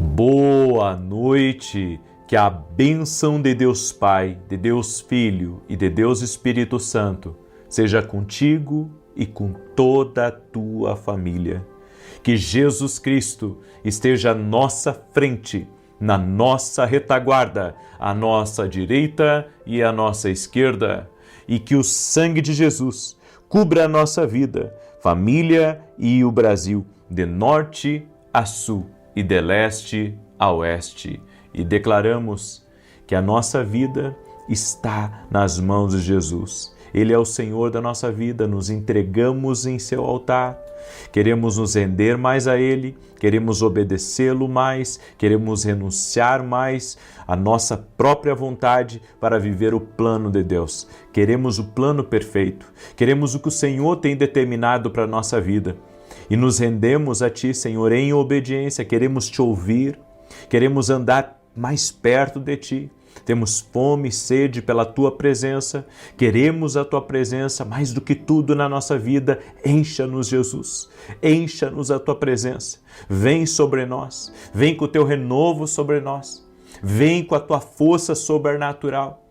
Boa noite, que a bênção de Deus Pai, de Deus Filho e de Deus Espírito Santo seja contigo e com toda a tua família. Que Jesus Cristo esteja à nossa frente, na nossa retaguarda, à nossa direita e à nossa esquerda, e que o sangue de Jesus cubra a nossa vida, família e o Brasil, de norte a sul e de leste a oeste, e declaramos que a nossa vida está nas mãos de Jesus. Ele é o Senhor da nossa vida, nos entregamos em seu altar, queremos nos render mais a Ele, queremos obedecê-lo mais, queremos renunciar mais à nossa própria vontade para viver o plano de Deus. Queremos o plano perfeito, queremos o que o Senhor tem determinado para a nossa vida. E nos rendemos a Ti, Senhor, em obediência, queremos Te ouvir, queremos andar mais perto de Ti. Temos fome e sede pela Tua presença, queremos a Tua presença mais do que tudo na nossa vida. Encha-nos, Jesus, encha-nos a Tua presença. Vem sobre nós, vem com o Teu renovo sobre nós, vem com a Tua força sobrenatural.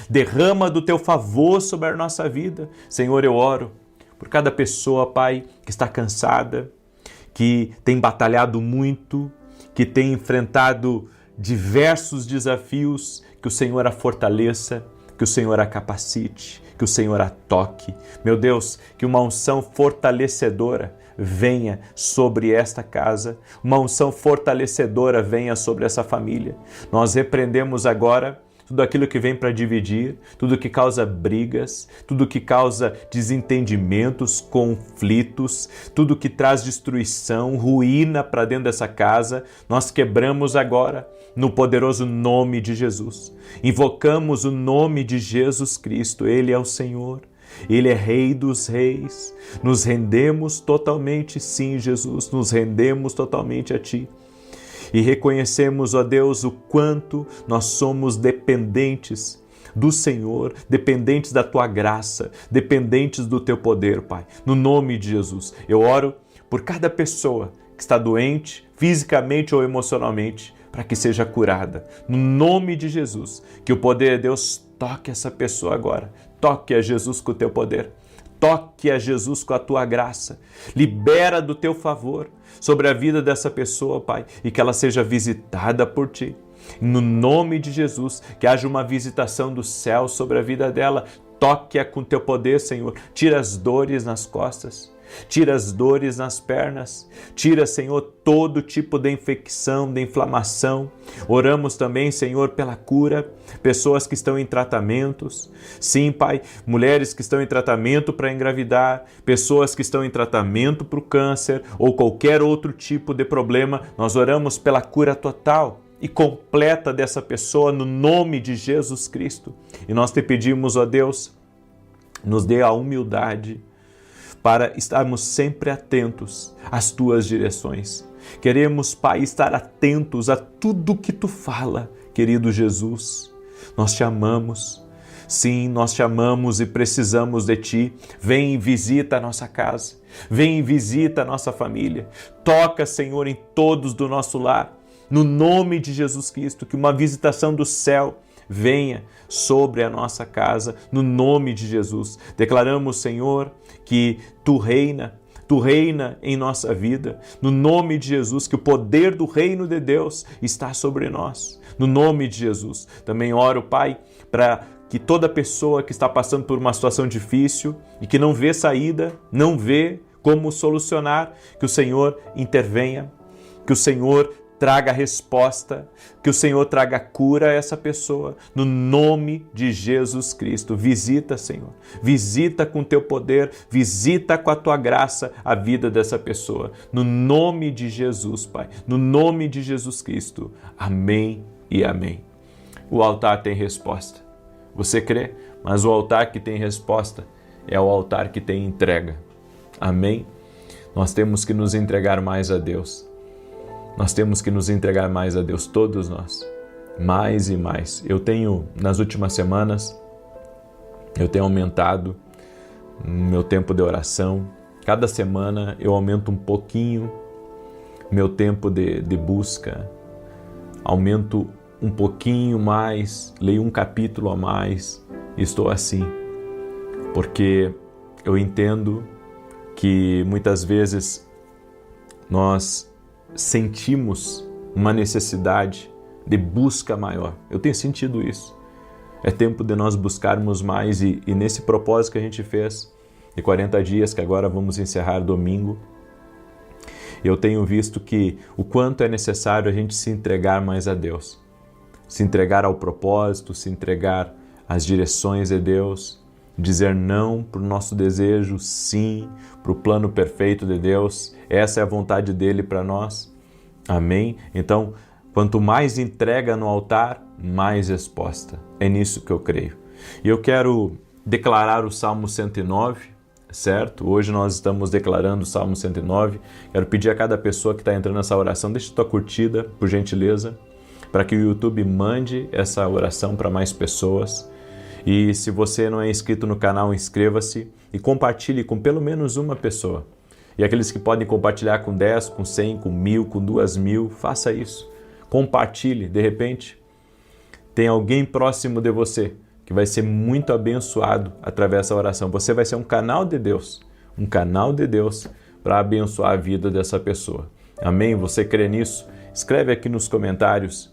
Derrama do Teu favor sobre a nossa vida. Senhor, eu oro por cada pessoa, Pai, que está cansada, que tem batalhado muito, que tem enfrentado diversos desafios, que o Senhor a fortaleça, que o Senhor a capacite, que o Senhor a toque. Meu Deus, que uma unção fortalecedora venha sobre esta casa, uma unção fortalecedora venha sobre essa família. Nós repreendemos agora tudo aquilo que vem para dividir, tudo que causa brigas, tudo que causa desentendimentos, conflitos, tudo que traz destruição, ruína para dentro dessa casa, nós quebramos agora no poderoso nome de Jesus. Invocamos o nome de Jesus Cristo, Ele é o Senhor, Ele é Rei dos Reis. Nos rendemos totalmente, sim, Jesus, nos rendemos totalmente a Ti. E reconhecemos, ó Deus, o quanto nós somos dependentes do Senhor, dependentes da Tua graça, dependentes do Teu poder, Pai. No nome de Jesus, eu oro por cada pessoa que está doente, fisicamente ou emocionalmente, para que seja curada. No nome de Jesus, que o poder de Deus toque essa pessoa agora. Toque a Jesus com o Teu poder. Toque a Jesus com a Tua graça. Libera do Teu favor sobre a vida dessa pessoa, Pai, e que ela seja visitada por Ti. No nome de Jesus, que haja uma visitação do céu sobre a vida dela. Toque-a com Teu poder, Senhor. Tira as dores nas costas. Tira as dores nas pernas, tira, Senhor, todo tipo de infecção, de inflamação. Oramos também, Senhor, pela cura, pessoas que estão em tratamentos. Sim, Pai, mulheres que estão em tratamento para engravidar, pessoas que estão em tratamento para o câncer ou qualquer outro tipo de problema. Nós oramos pela cura total e completa dessa pessoa no nome de Jesus Cristo. E nós Te pedimos, ó Deus, nos dê a humildade para estarmos sempre atentos às Tuas direções. Queremos, Pai, estar atentos a tudo que Tu fala, querido Jesus. Nós Te amamos. Sim, nós Te amamos e precisamos de Ti. Vem e visita a nossa casa. Vem e visita a nossa família. Toca, Senhor, em todos do nosso lar. No nome de Jesus Cristo, que uma visitação do céu venha sobre a nossa casa, no nome de Jesus. Declaramos, Senhor, que Tu reina em nossa vida, no nome de Jesus, que o poder do reino de Deus está sobre nós, no nome de Jesus. Também oro, Pai, para que toda pessoa que está passando por uma situação difícil e que não vê saída, não vê como solucionar, que o Senhor intervenha, que o Senhor traga resposta, que o Senhor traga cura a essa pessoa, no nome de Jesus Cristo. Visita, Senhor, visita com Teu poder, visita com a Tua graça a vida dessa pessoa, no nome de Jesus, Pai, no nome de Jesus Cristo. Amém e amém. O altar tem resposta. Você crê? Mas o altar que tem resposta é o altar que tem entrega. Amém? Nós temos que nos entregar mais a Deus. Nós temos que nos entregar mais a Deus, todos nós, mais e mais. Eu tenho, nas últimas semanas, eu tenho aumentado meu tempo de oração. Cada semana eu aumento um pouquinho meu tempo de busca, aumento um pouquinho mais, leio um capítulo a mais, estou assim, porque eu entendo que muitas vezes nós sentimos uma necessidade de busca maior. Eu tenho sentido isso. É tempo de nós buscarmos mais e nesse propósito que a gente fez de 40 dias, que agora vamos encerrar domingo, eu tenho visto que o quanto é necessário a gente se entregar mais a Deus, se entregar ao propósito, se entregar às direções de Deus, dizer não para o nosso desejo, sim para o plano perfeito de Deus. Essa é a vontade dele para nós. Amém? Então, quanto mais entrega no altar, mais resposta. É nisso que eu creio. E eu quero declarar o Salmo 109, certo? Hoje nós estamos declarando o Salmo 109. Quero pedir a cada pessoa que está entrando nessa oração, deixe tua curtida, por gentileza, para que o YouTube mande essa oração para mais pessoas. E se você não é inscrito no canal, inscreva-se e compartilhe com pelo menos uma pessoa. E aqueles que podem compartilhar com 10, com 100, com 1000, com 2000, faça isso. Compartilhe, de repente, tem alguém próximo de você que vai ser muito abençoado através dessa oração. Você vai ser um canal de Deus para abençoar a vida dessa pessoa. Amém? Você crê nisso? Escreve aqui nos comentários,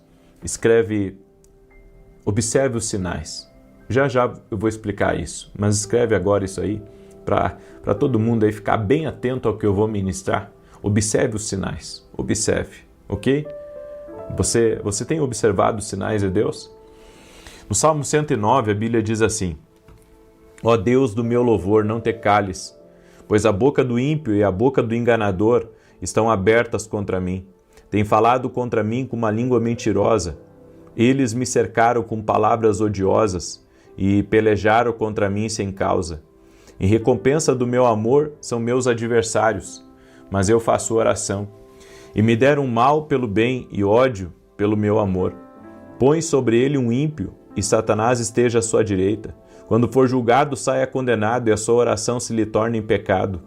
observe os sinais. Já eu vou explicar isso, mas escreve agora isso aí para todo mundo aí ficar bem atento ao que eu vou ministrar. Observe os sinais, observe, ok? Você tem observado os sinais de Deus? No Salmo 109, a Bíblia diz assim: ó Deus do meu louvor, não te cales, pois a boca do ímpio e a boca do enganador estão abertas contra mim. Tem falado contra mim com uma língua mentirosa. Eles me cercaram com palavras odiosas e pelejaram contra mim sem causa. Em recompensa do meu amor são meus adversários, mas eu faço oração. E me deram mal pelo bem e ódio pelo meu amor. Põe sobre ele um ímpio, e Satanás esteja à sua direita. Quando for julgado, saia condenado, e a sua oração se lhe torne em pecado.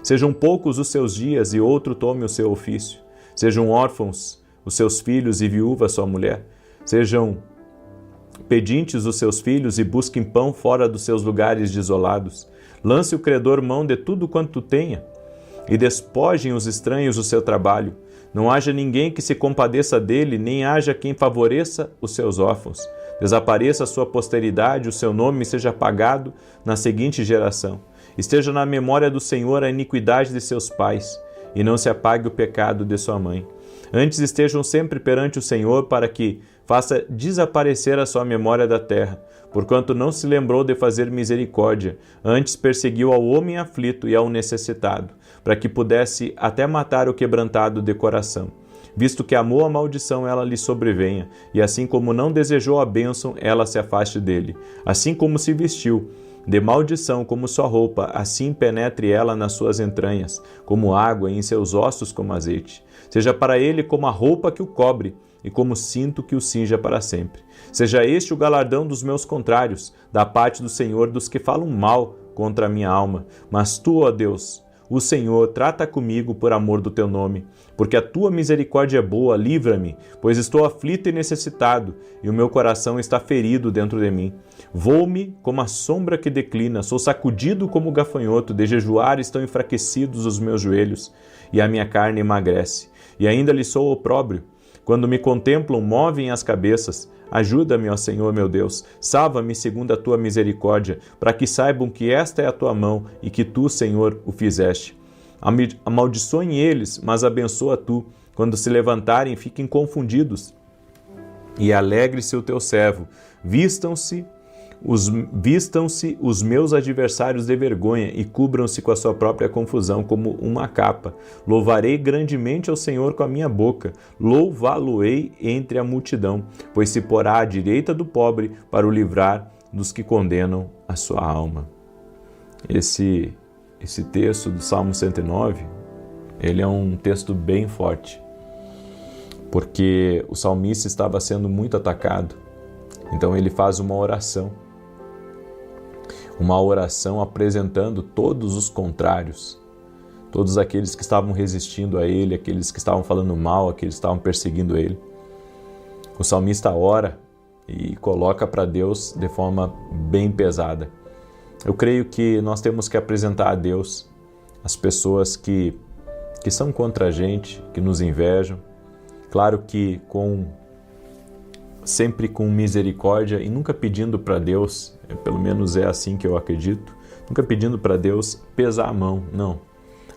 Sejam poucos os seus dias, e outro tome o seu ofício. Sejam órfãos os seus filhos, e viúva sua mulher. Sejam pedintes os seus filhos, e busquem pão fora dos seus lugares desolados. Lance o credor mão de tudo quanto tenha, e despojem os estranhos o seu trabalho. Não haja ninguém que se compadeça dele, nem haja quem favoreça os seus órfãos. Desapareça a sua posteridade, o seu nome seja apagado na seguinte geração. Esteja na memória do Senhor a iniquidade de seus pais, e não se apague o pecado de sua mãe. Antes estejam sempre perante o Senhor, para que faça desaparecer a sua memória da terra, porquanto não se lembrou de fazer misericórdia, antes perseguiu ao homem aflito e ao necessitado, para que pudesse até matar o quebrantado de coração. Visto que amou a maldição, ela lhe sobrevenha, e assim como não desejou a bênção, ela se afaste dele. Assim como se vestiu de maldição como sua roupa, assim penetre ela nas suas entranhas, como água, e em seus ossos como azeite. Seja para ele como a roupa que o cobre, e como cinto que o cinja para sempre. Seja este o galardão dos meus contrários, da parte do Senhor dos que falam mal contra a minha alma. Mas tu, ó Deus, o Senhor, trata comigo por amor do teu nome, porque a tua misericórdia é boa, livra-me, pois estou aflito e necessitado, e o meu coração está ferido dentro de mim. Vou-me como a sombra que declina, sou sacudido como o gafanhoto, de jejuar estão enfraquecidos os meus joelhos, e a minha carne emagrece, e ainda lhe sou opróbrio. Quando me contemplam, movem as cabeças. Ajuda-me, ó Senhor meu Deus, salva-me segundo a tua misericórdia, para que saibam que esta é a tua mão e que tu, Senhor, o fizeste. Amaldiçoem eles, mas abençoa tu. Quando se levantarem, fiquem confundidos. E alegre-se o teu servo. Vistam-se os meus adversários de vergonha e cubram-se com a sua própria confusão como uma capa. Louvarei grandemente ao Senhor com a minha boca, louvá-lo-ei entre a multidão, pois se porá à direita do pobre para o livrar dos que condenam a sua alma. Esse texto do Salmo 109, ele é um texto bem forte, porque o salmista estava sendo muito atacado. Então ele faz uma oração apresentando todos os contrários, todos aqueles que estavam resistindo a ele, aqueles que estavam falando mal, aqueles que estavam perseguindo ele. O salmista ora e coloca para Deus de forma bem pesada. Eu creio que nós temos que apresentar a Deus as pessoas que são contra a gente, que nos invejam. Claro que sempre com misericórdia e nunca pedindo para Deus, pelo menos é assim que eu acredito, nunca pedindo para Deus pesar a mão, não.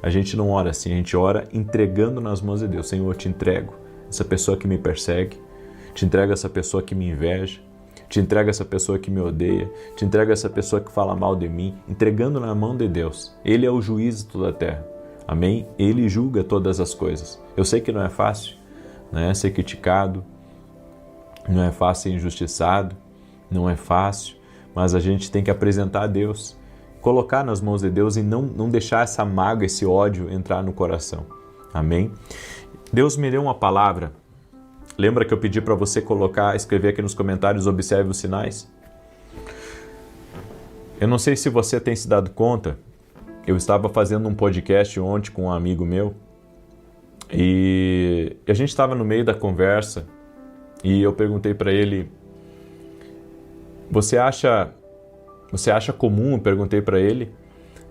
A gente não ora assim, a gente ora entregando nas mãos de Deus. Senhor, eu te entrego essa pessoa que me persegue, te entrego essa pessoa que me inveja, te entrego essa pessoa que me odeia, te entrego essa pessoa que fala mal de mim, entregando na mão de Deus. Ele é o juiz de toda a terra. Amém? Ele julga todas as coisas. Eu sei que não é fácil, né? Ser criticado, não é fácil ser injustiçado, não é fácil, mas a gente tem que apresentar a Deus, colocar nas mãos de Deus e não deixar essa mágoa, esse ódio entrar no coração. Amém? Deus me deu uma palavra. Lembra que eu pedi para você escrever aqui nos comentários, observe os sinais? Eu não sei se você tem se dado conta, eu estava fazendo um podcast ontem com um amigo meu e a gente estava no meio da conversa e eu perguntei para ele, você acha comum, eu perguntei para ele,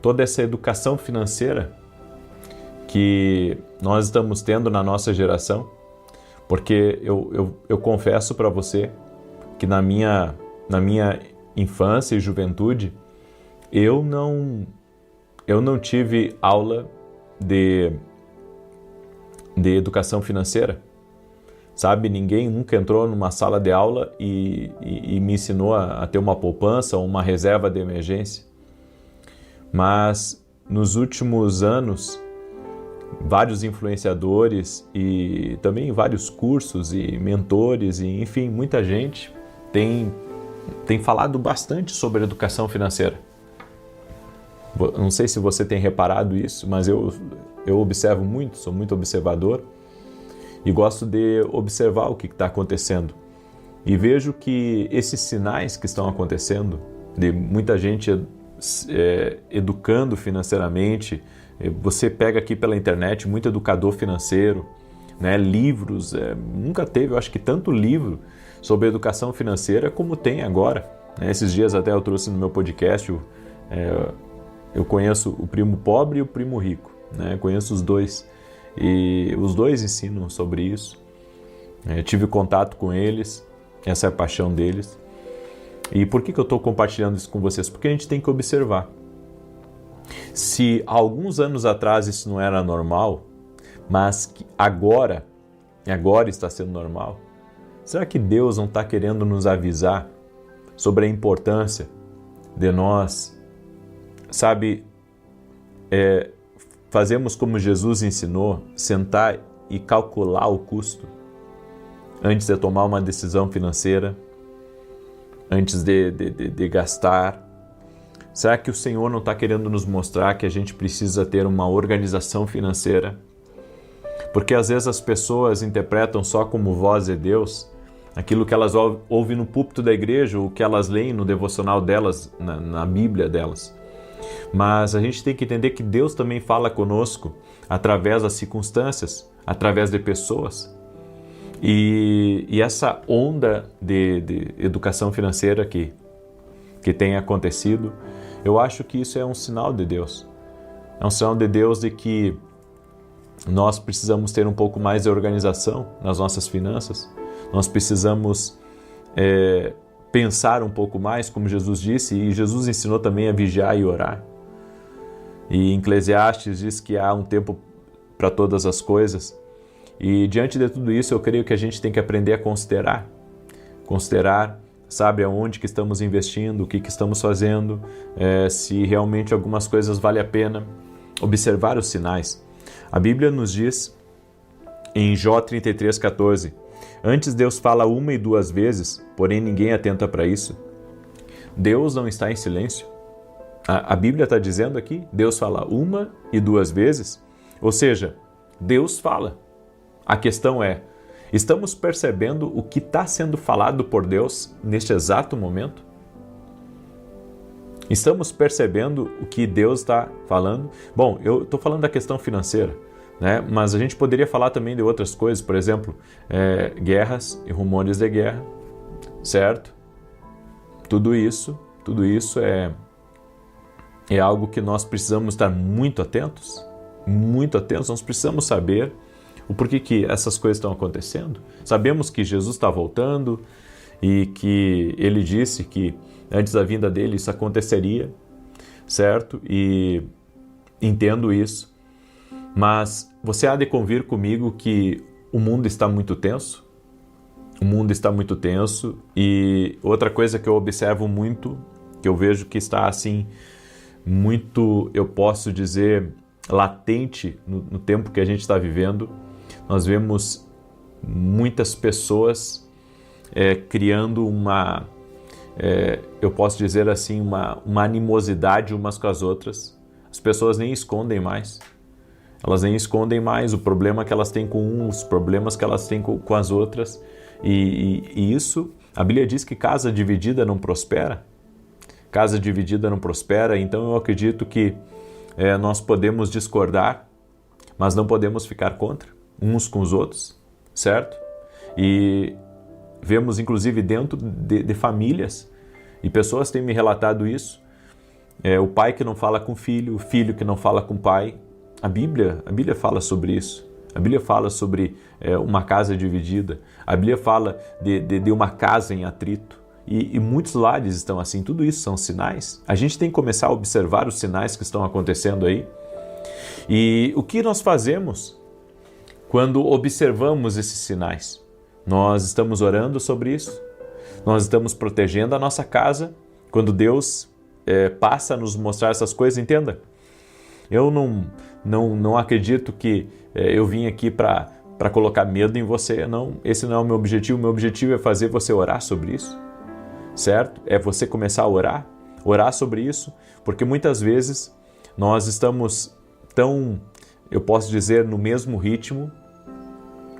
toda essa educação financeira que nós estamos tendo na nossa geração? Porque eu confesso para você que na minha infância e juventude eu não tive aula de educação financeira. Sabe, ninguém nunca entrou numa sala de aula e me ensinou a ter uma poupança ou uma reserva de emergência. Mas nos últimos anos, vários influenciadores e também vários cursos e mentores e enfim, muita gente tem falado bastante sobre educação financeira. Não sei se você tem reparado isso, mas eu observo muito, sou muito observador e gosto de observar o que está acontecendo. E vejo que esses sinais que estão acontecendo, de muita gente educando financeiramente, você pega aqui pela internet muito educador financeiro, né? Livros, nunca teve, eu acho que tanto livro sobre educação financeira como tem agora. Né? Esses dias até eu trouxe no meu podcast, eu conheço o primo pobre e o primo rico, né? Conheço os dois e os dois ensinam sobre isso. Tive contato com eles, essa é a paixão deles. E por que eu estou compartilhando isso com vocês? Porque a gente tem que observar. Se há alguns anos atrás isso não era normal, mas que agora está sendo normal, será que Deus não está querendo nos avisar sobre a importância de nós, sabe, fazermos como Jesus ensinou, sentar e calcular o custo antes de tomar uma decisão financeira, antes de gastar? Será que o Senhor não está querendo nos mostrar que a gente precisa ter uma organização financeira? Porque às vezes as pessoas interpretam só como voz de Deus aquilo que elas ouvem no púlpito da igreja, ou que elas leem no devocional delas, na Bíblia delas. Mas a gente tem que entender que Deus também fala conosco através das circunstâncias, através de pessoas. E essa onda de educação financeira que tem acontecido, eu acho que isso é um sinal de Deus. É um sinal de Deus de que nós precisamos ter um pouco mais de organização nas nossas finanças. Nós precisamos pensar um pouco mais, como Jesus disse, e Jesus ensinou também a vigiar e orar. E em Eclesiastes diz que há um tempo para todas as coisas. E diante de tudo isso, eu creio que a gente tem que aprender a considerar, sabe, aonde que estamos investindo, o que estamos fazendo, se realmente algumas coisas valem a pena, observar os sinais. A Bíblia nos diz em Jó 33,14, antes Deus fala uma e duas vezes, porém ninguém atenta para isso. Deus não está em silêncio. A Bíblia está dizendo aqui, Deus fala uma e duas vezes, ou seja, Deus fala. A questão é, estamos percebendo o que está sendo falado por Deus neste exato momento? Estamos percebendo o que Deus está falando? Bom, eu estou falando da questão financeira, né? Mas a gente poderia falar também de outras coisas, por exemplo, guerras e rumores de guerra, certo? Tudo isso é algo que nós precisamos estar muito atentos, nós precisamos saber o porquê que essas coisas estão acontecendo. Sabemos que Jesus está voltando e que ele disse que antes da vinda dele isso aconteceria, certo? E entendo isso, mas você há de convir comigo que o mundo está muito tenso? O mundo está muito tenso e outra coisa que eu observo muito, que eu vejo que está assim, muito, eu posso dizer, latente no tempo que a gente está vivendo, nós vemos muitas pessoas criando eu posso dizer assim, uma animosidade umas com as outras. As pessoas nem escondem mais. Elas nem escondem mais o problema que elas têm com uns, os problemas que elas têm com as outras. E isso, a Bíblia diz que casa dividida não prospera. Casa dividida não prospera, então eu acredito que nós podemos discordar, mas não podemos ficar contra uns com os outros, certo? E vemos inclusive dentro de famílias, e pessoas têm me relatado isso, o pai que não fala com o filho que não fala com o pai. A Bíblia fala sobre isso. A Bíblia fala sobre uma casa dividida. A Bíblia fala de uma casa em atrito. E muitos lares estão assim. Tudo isso são sinais. A gente tem que começar a observar os sinais que estão acontecendo aí. E o que nós fazemos quando observamos esses sinais? Nós estamos orando sobre isso. Nós estamos protegendo a nossa casa. Quando Deus passa a nos mostrar essas coisas, entenda. Eu não acredito que eu vim aqui para colocar medo em você. Não, esse não é o meu objetivo. O meu objetivo é fazer você orar sobre isso, certo? É você começar a orar sobre isso, porque muitas vezes nós estamos tão, eu posso dizer, no mesmo ritmo,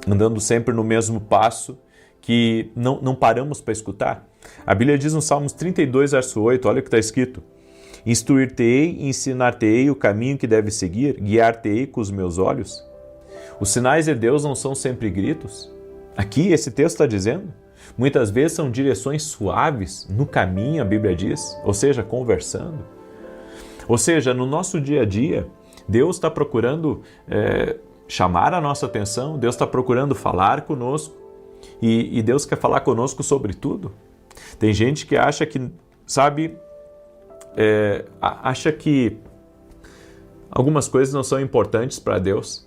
andando sempre no mesmo passo, que não paramos para escutar. A Bíblia diz no Salmos 32, verso 8, olha o que está escrito: instruir-te-ei, ensinar-te-ei o caminho que deve seguir, guiar-te-ei com os meus olhos. Os sinais de Deus não são sempre gritos. Aqui esse texto está dizendo, muitas vezes são direções suaves no caminho, a Bíblia diz, ou seja, conversando. Ou seja, no nosso dia a dia, Deus está procurando chamar a nossa atenção, Deus está procurando falar conosco e Deus quer falar conosco sobre tudo. Tem gente que acha que, acha que algumas coisas não são importantes para Deus.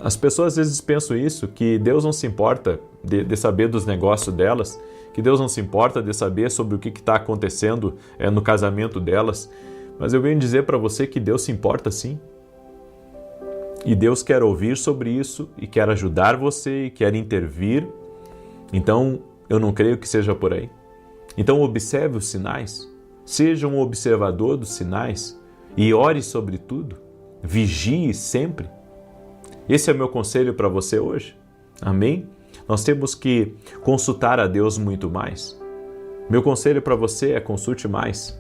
As pessoas às vezes pensam isso, que Deus não se importa de saber dos negócios delas, que Deus não se importa de saber sobre o que está acontecendo no casamento delas. Mas eu venho dizer para você que Deus se importa sim. E Deus quer ouvir sobre isso e quer ajudar você e quer intervir. Então, eu não creio que seja por aí. Então, observe os sinais. Seja um observador dos sinais e ore sobre tudo. Vigie sempre. Esse é o meu conselho para você hoje. Amém? Nós temos que consultar a Deus muito mais. Meu conselho para você é consulte mais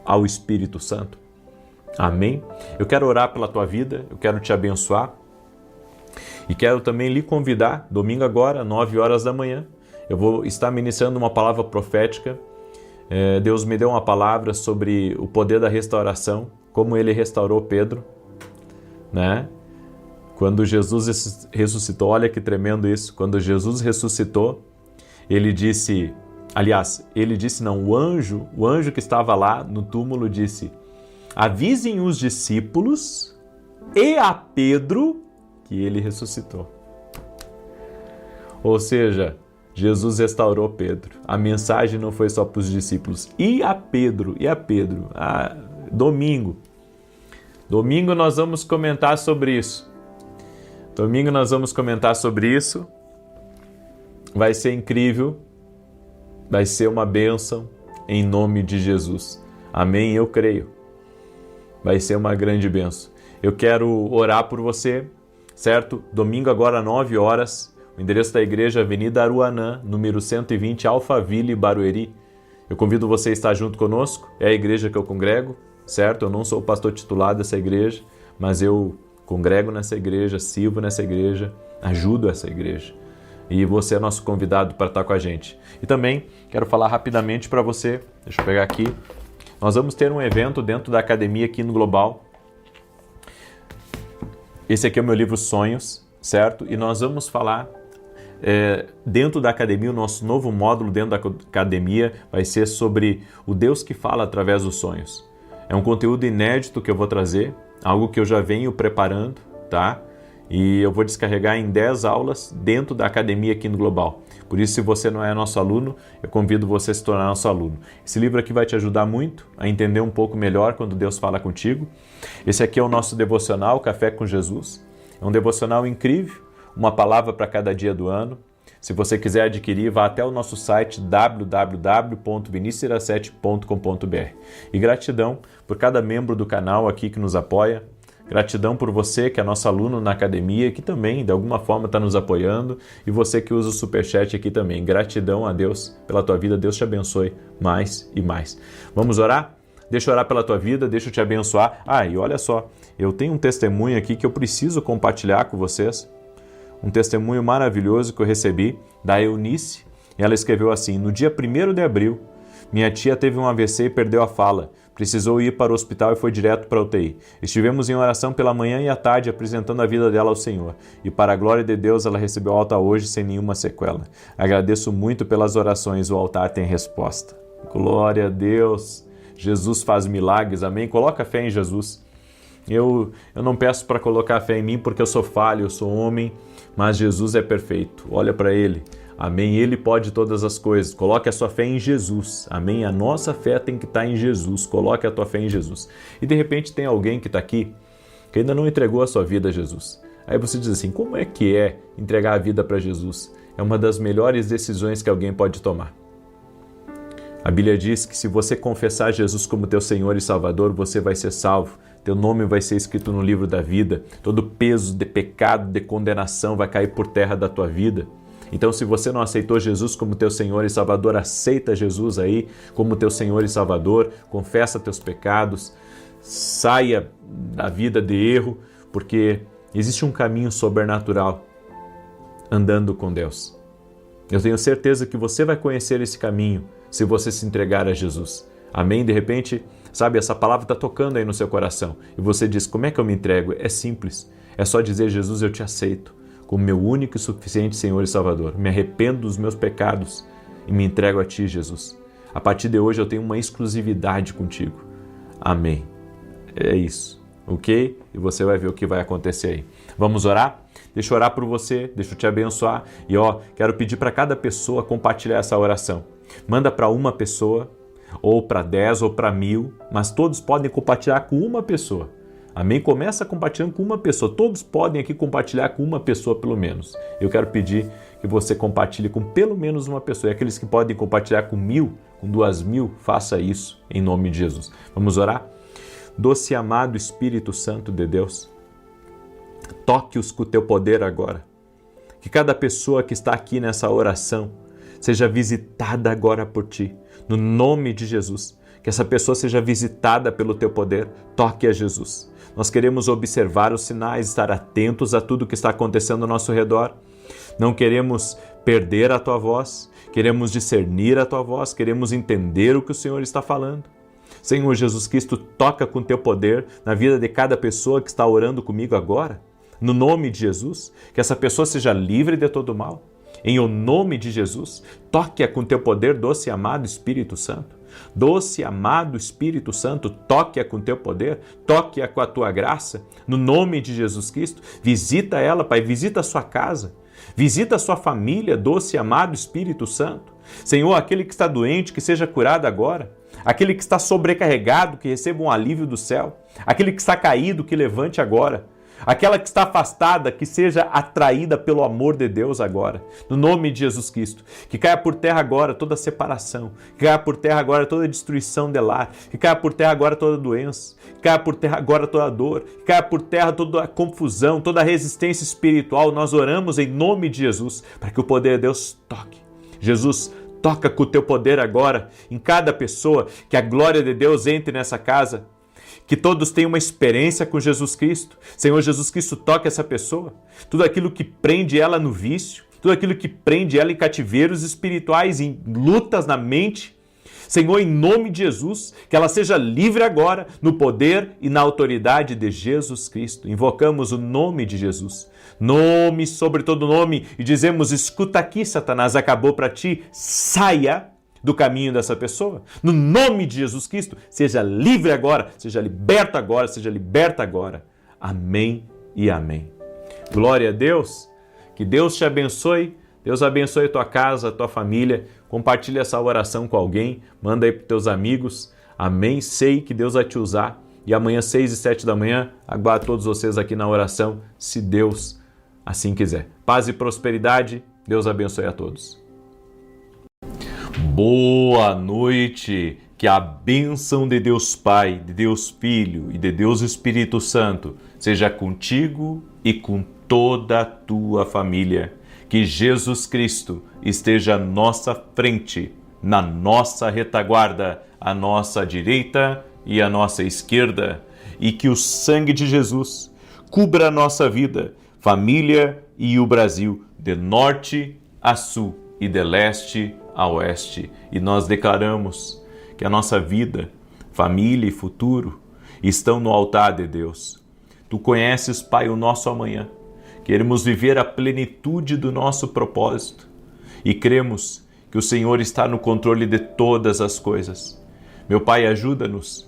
ao Espírito Santo. Amém? Eu quero orar pela tua vida, eu quero te abençoar e quero também lhe convidar, domingo agora, 9 horas da manhã, eu vou estar ministrando uma palavra profética. Deus me deu uma palavra sobre o poder da restauração, como ele restaurou Pedro, né? Quando Jesus ressuscitou, olha que tremendo isso, quando Jesus ressuscitou, ele disse não, o anjo que estava lá no túmulo disse: avisem os discípulos e a Pedro que ele ressuscitou. Ou seja, Jesus restaurou Pedro. A mensagem não foi só para os discípulos. E a Pedro. Domingo nós vamos comentar sobre isso. Vai ser incrível. Vai ser uma bênção em nome de Jesus. Amém? Eu creio. Vai ser uma grande bênção. Eu quero orar por você, certo? Domingo agora, 9 horas. O endereço da igreja, Avenida Aruanã, número 120, Alphaville, Barueri. Eu convido você a estar junto conosco. É a igreja que eu congrego, certo? Eu não sou o pastor titular dessa igreja, mas eu congrego nessa igreja, sirvo nessa igreja, ajudo essa igreja. E você é nosso convidado para estar com a gente. E também quero falar rapidamente para você, deixa eu pegar aqui, nós vamos ter um evento dentro da academia aqui no Global. Esse aqui é o meu livro Sonhos, certo? E nós vamos falar dentro da academia, o nosso novo módulo dentro da academia vai ser sobre o Deus que fala através dos sonhos. É um conteúdo inédito que eu vou trazer, algo que eu já venho preparando, tá? E eu vou descarregar em 10 aulas dentro da academia aqui no Global. Por isso, se você não é nosso aluno, eu convido você a se tornar nosso aluno. Esse livro aqui vai te ajudar muito a entender um pouco melhor quando Deus fala contigo. Esse aqui é o nosso devocional, Café com Jesus. É um devocional incrível, uma palavra para cada dia do ano. Se você quiser adquirir, vá até o nosso site www.vinicius17.com.br. E gratidão por cada membro do canal aqui que nos apoia. Gratidão por você que é nosso aluno na academia, que também de alguma forma está nos apoiando, e você que usa o Superchat aqui também. Gratidão a Deus pela tua vida, Deus te abençoe mais e mais. Vamos orar? Deixa eu orar pela tua vida, deixa eu te abençoar. E olha só, eu tenho um testemunho aqui que eu preciso compartilhar com vocês. Um testemunho maravilhoso que eu recebi da Eunice. E ela escreveu assim: no dia 1º de abril, minha tia teve um AVC e perdeu a fala. Precisou ir para o hospital e foi direto para a UTI. Estivemos em oração pela manhã e à tarde, apresentando a vida dela ao Senhor. E para a glória de Deus, ela recebeu alta hoje sem nenhuma sequela. Agradeço muito pelas orações, o altar tem resposta. Glória a Deus. Jesus faz milagres, amém? Coloca fé em Jesus. Eu não peço para colocar fé em mim porque eu sou falho, eu sou homem, mas Jesus é perfeito. Olha para Ele. Amém? Ele pode todas as coisas. Coloque a sua fé em Jesus. Amém? A nossa fé tem que estar em Jesus. Coloque a tua fé em Jesus. E de repente tem alguém que está aqui que ainda não entregou a sua vida a Jesus. Aí você diz assim, como é que é entregar a vida para Jesus? É uma das melhores decisões que alguém pode tomar. A Bíblia diz que se você confessar Jesus como teu Senhor e Salvador, você vai ser salvo. Teu nome vai ser escrito no livro da vida. Todo peso de pecado, de condenação vai cair por terra da tua vida. Então, se você não aceitou Jesus como teu Senhor e Salvador, aceita Jesus aí como teu Senhor e Salvador, confessa teus pecados, saia da vida de erro, porque existe um caminho sobrenatural andando com Deus. Eu tenho certeza que você vai conhecer esse caminho se você se entregar a Jesus. Amém? De repente, sabe, essa palavra está tocando aí no seu coração e você diz, como é que eu me entrego? É simples, é só dizer, Jesus, eu te aceito como meu único e suficiente Senhor e Salvador. Me arrependo dos meus pecados e me entrego a Ti, Jesus. A partir de hoje eu tenho uma exclusividade contigo. Amém. É isso, ok? E você vai ver o que vai acontecer aí. Vamos orar? Deixa eu orar por você, deixa eu te abençoar. E quero pedir para cada pessoa compartilhar essa oração. Manda para uma pessoa, ou para 10, ou para 1000, mas todos podem compartilhar com uma pessoa. Amém? Começa compartilhando com uma pessoa. Todos podem aqui compartilhar com uma pessoa pelo menos. Eu quero pedir que você compartilhe com pelo menos uma pessoa. E aqueles que podem compartilhar com 1000, com 2000, faça isso em nome de Jesus. Vamos orar? Doce e amado Espírito Santo de Deus, toque-os com o teu poder agora. Que cada pessoa que está aqui nessa oração seja visitada agora por Ti. No nome de Jesus. Que essa pessoa seja visitada pelo Teu poder. Toque a Jesus. Nós queremos observar os sinais, estar atentos a tudo que está acontecendo ao nosso redor. Não queremos perder a Tua voz, queremos discernir a Tua voz, queremos entender o que o Senhor está falando. Senhor Jesus Cristo, toca com Teu poder na vida de cada pessoa que está orando comigo agora. No nome de Jesus, que essa pessoa seja livre de todo mal. Em o nome de Jesus, toque-a com Teu poder, doce e amado Espírito Santo. Doce e amado Espírito Santo, toque-a com Teu poder, toque-a com a Tua graça, no nome de Jesus Cristo. Visita ela, Pai, visita a sua casa, visita a sua família, doce e amado Espírito Santo. Senhor, aquele que está doente, que seja curado agora. Aquele que está sobrecarregado, que receba um alívio do céu. Aquele que está caído, que levante agora. Aquela que está afastada, que seja atraída pelo amor de Deus agora, no nome de Jesus Cristo. Que caia por terra agora toda separação, que caia por terra agora toda destruição de lar, que caia por terra agora toda doença, que caia por terra agora toda dor, que caia por terra toda confusão, toda resistência espiritual. Nós oramos em nome de Jesus, para que o poder de Deus toque. Jesus, toca com o Teu poder agora em cada pessoa, que a glória de Deus entre nessa casa. que todos tenham uma experiência com Jesus Cristo. Senhor Jesus Cristo, toque essa pessoa. Tudo aquilo que prende ela no vício, tudo aquilo que prende ela em cativeiros espirituais, em lutas na mente. Senhor, em nome de Jesus, que ela seja livre agora, no poder e na autoridade de Jesus Cristo. Invocamos o nome de Jesus, nome sobre todo nome, e dizemos: escuta aqui, Satanás, acabou para ti, saia do caminho dessa pessoa. No nome de Jesus Cristo, seja livre agora, seja liberto agora, seja liberta agora. Amém e amém. Glória a Deus, que Deus te abençoe. Deus abençoe a tua casa, a tua família. Compartilha essa oração com alguém, manda aí para os teus amigos. Amém? Sei que Deus vai te usar. E amanhã, 6 e 7 da manhã, aguardo todos vocês aqui na oração, se Deus assim quiser. Paz e prosperidade. Deus abençoe a todos. Boa noite. Que a bênção de Deus Pai, de Deus Filho e de Deus Espírito Santo seja contigo e com toda a tua família. Que Jesus Cristo esteja à nossa frente, na nossa retaguarda, à nossa direita e à nossa esquerda. E que o sangue de Jesus cubra a nossa vida, família e o Brasil, de norte a sul e de leste a oeste. E nós declaramos que a nossa vida, família e futuro estão no altar de Deus. Tu conheces, Pai, o nosso amanhã. Queremos viver a plenitude do nosso propósito e cremos que o Senhor está no controle de todas as coisas. Meu Pai, ajuda-nos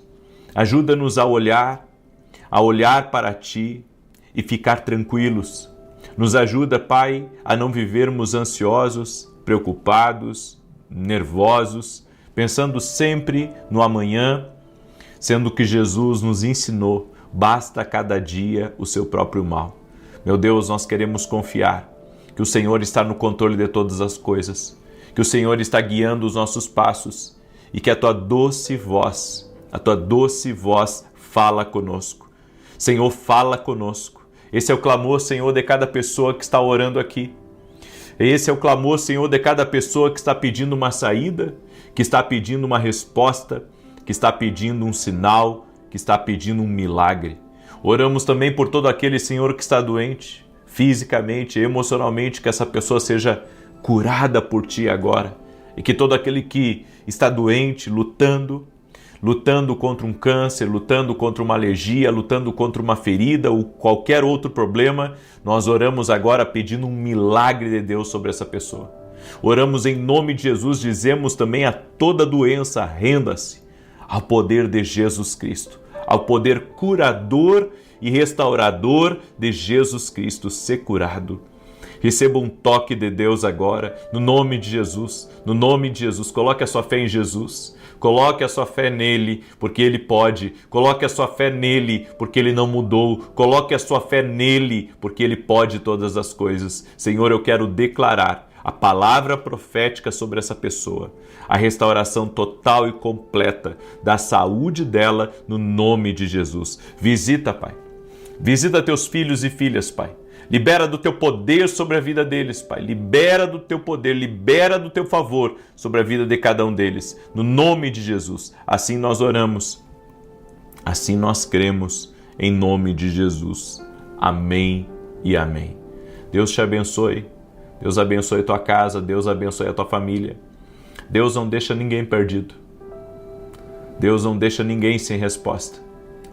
a olhar para Ti e ficar tranquilos. Nos ajuda, Pai, a não vivermos ansiosos, preocupados, nervosos, pensando sempre no amanhã, sendo que Jesus nos ensinou: basta cada dia o seu próprio mal. Meu Deus, nós queremos confiar que o Senhor está no controle de todas as coisas, que o Senhor está guiando os nossos passos e que a Tua doce voz fala conosco. Senhor, fala conosco. Esse é o clamor, Senhor, de cada pessoa que está orando aqui. Esse é o clamor, Senhor, de cada pessoa que está pedindo uma saída, que está pedindo uma resposta, que está pedindo um sinal, que está pedindo um milagre. Oramos também por todo aquele, Senhor, que está doente, fisicamente, emocionalmente, que essa pessoa seja curada por Ti agora. E que todo aquele que está doente, lutando contra um câncer, lutando contra uma alergia, lutando contra uma ferida ou qualquer outro problema, nós oramos agora pedindo um milagre de Deus sobre essa pessoa. Oramos em nome de Jesus, dizemos também a toda doença: renda-se ao poder de Jesus Cristo, ao poder curador e restaurador de Jesus Cristo. Ser curado. Receba um toque de Deus agora, no nome de Jesus. No nome de Jesus, coloque a sua fé em Jesus. Coloque a sua fé nele, porque ele pode. Coloque a sua fé nele, porque ele não mudou. Coloque a sua fé nele, porque ele pode todas as coisas. Senhor, eu quero declarar a palavra profética sobre essa pessoa, a restauração total e completa da saúde dela, no nome de Jesus. Visita, Pai. Visita teus filhos e filhas, Pai. Libera do teu poder sobre a vida deles, Pai. Libera do teu poder, libera do teu favor sobre a vida de cada um deles, no nome de Jesus. Assim nós oramos, assim nós cremos, em nome de Jesus. Amém e amém. Deus te abençoe. Deus abençoe a tua casa, Deus abençoe a tua família. Deus não deixa ninguém perdido. Deus não deixa ninguém sem resposta.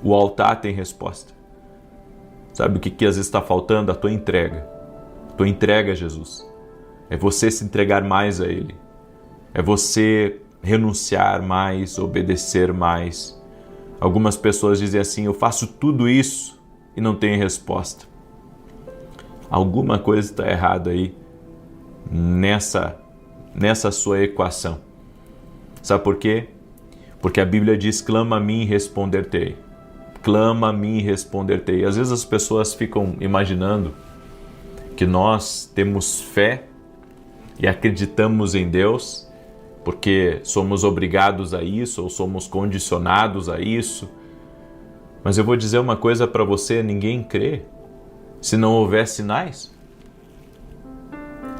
O altar tem resposta. Sabe o que às vezes está faltando? A tua entrega. A tua entrega a Jesus. É você se entregar mais a Ele. É você renunciar mais, obedecer mais. Algumas pessoas dizem assim: eu faço tudo isso e não tenho resposta. Alguma coisa está errada aí nessa sua equação. Sabe por quê? Porque a Bíblia diz: clama a mim e responder-te-ei. Clama a mim e responder-te-ei. Às vezes as pessoas ficam imaginando que nós temos fé e acreditamos em Deus porque somos obrigados a isso ou somos condicionados a isso. Mas eu vou dizer uma coisa para você: ninguém crê se não houver sinais.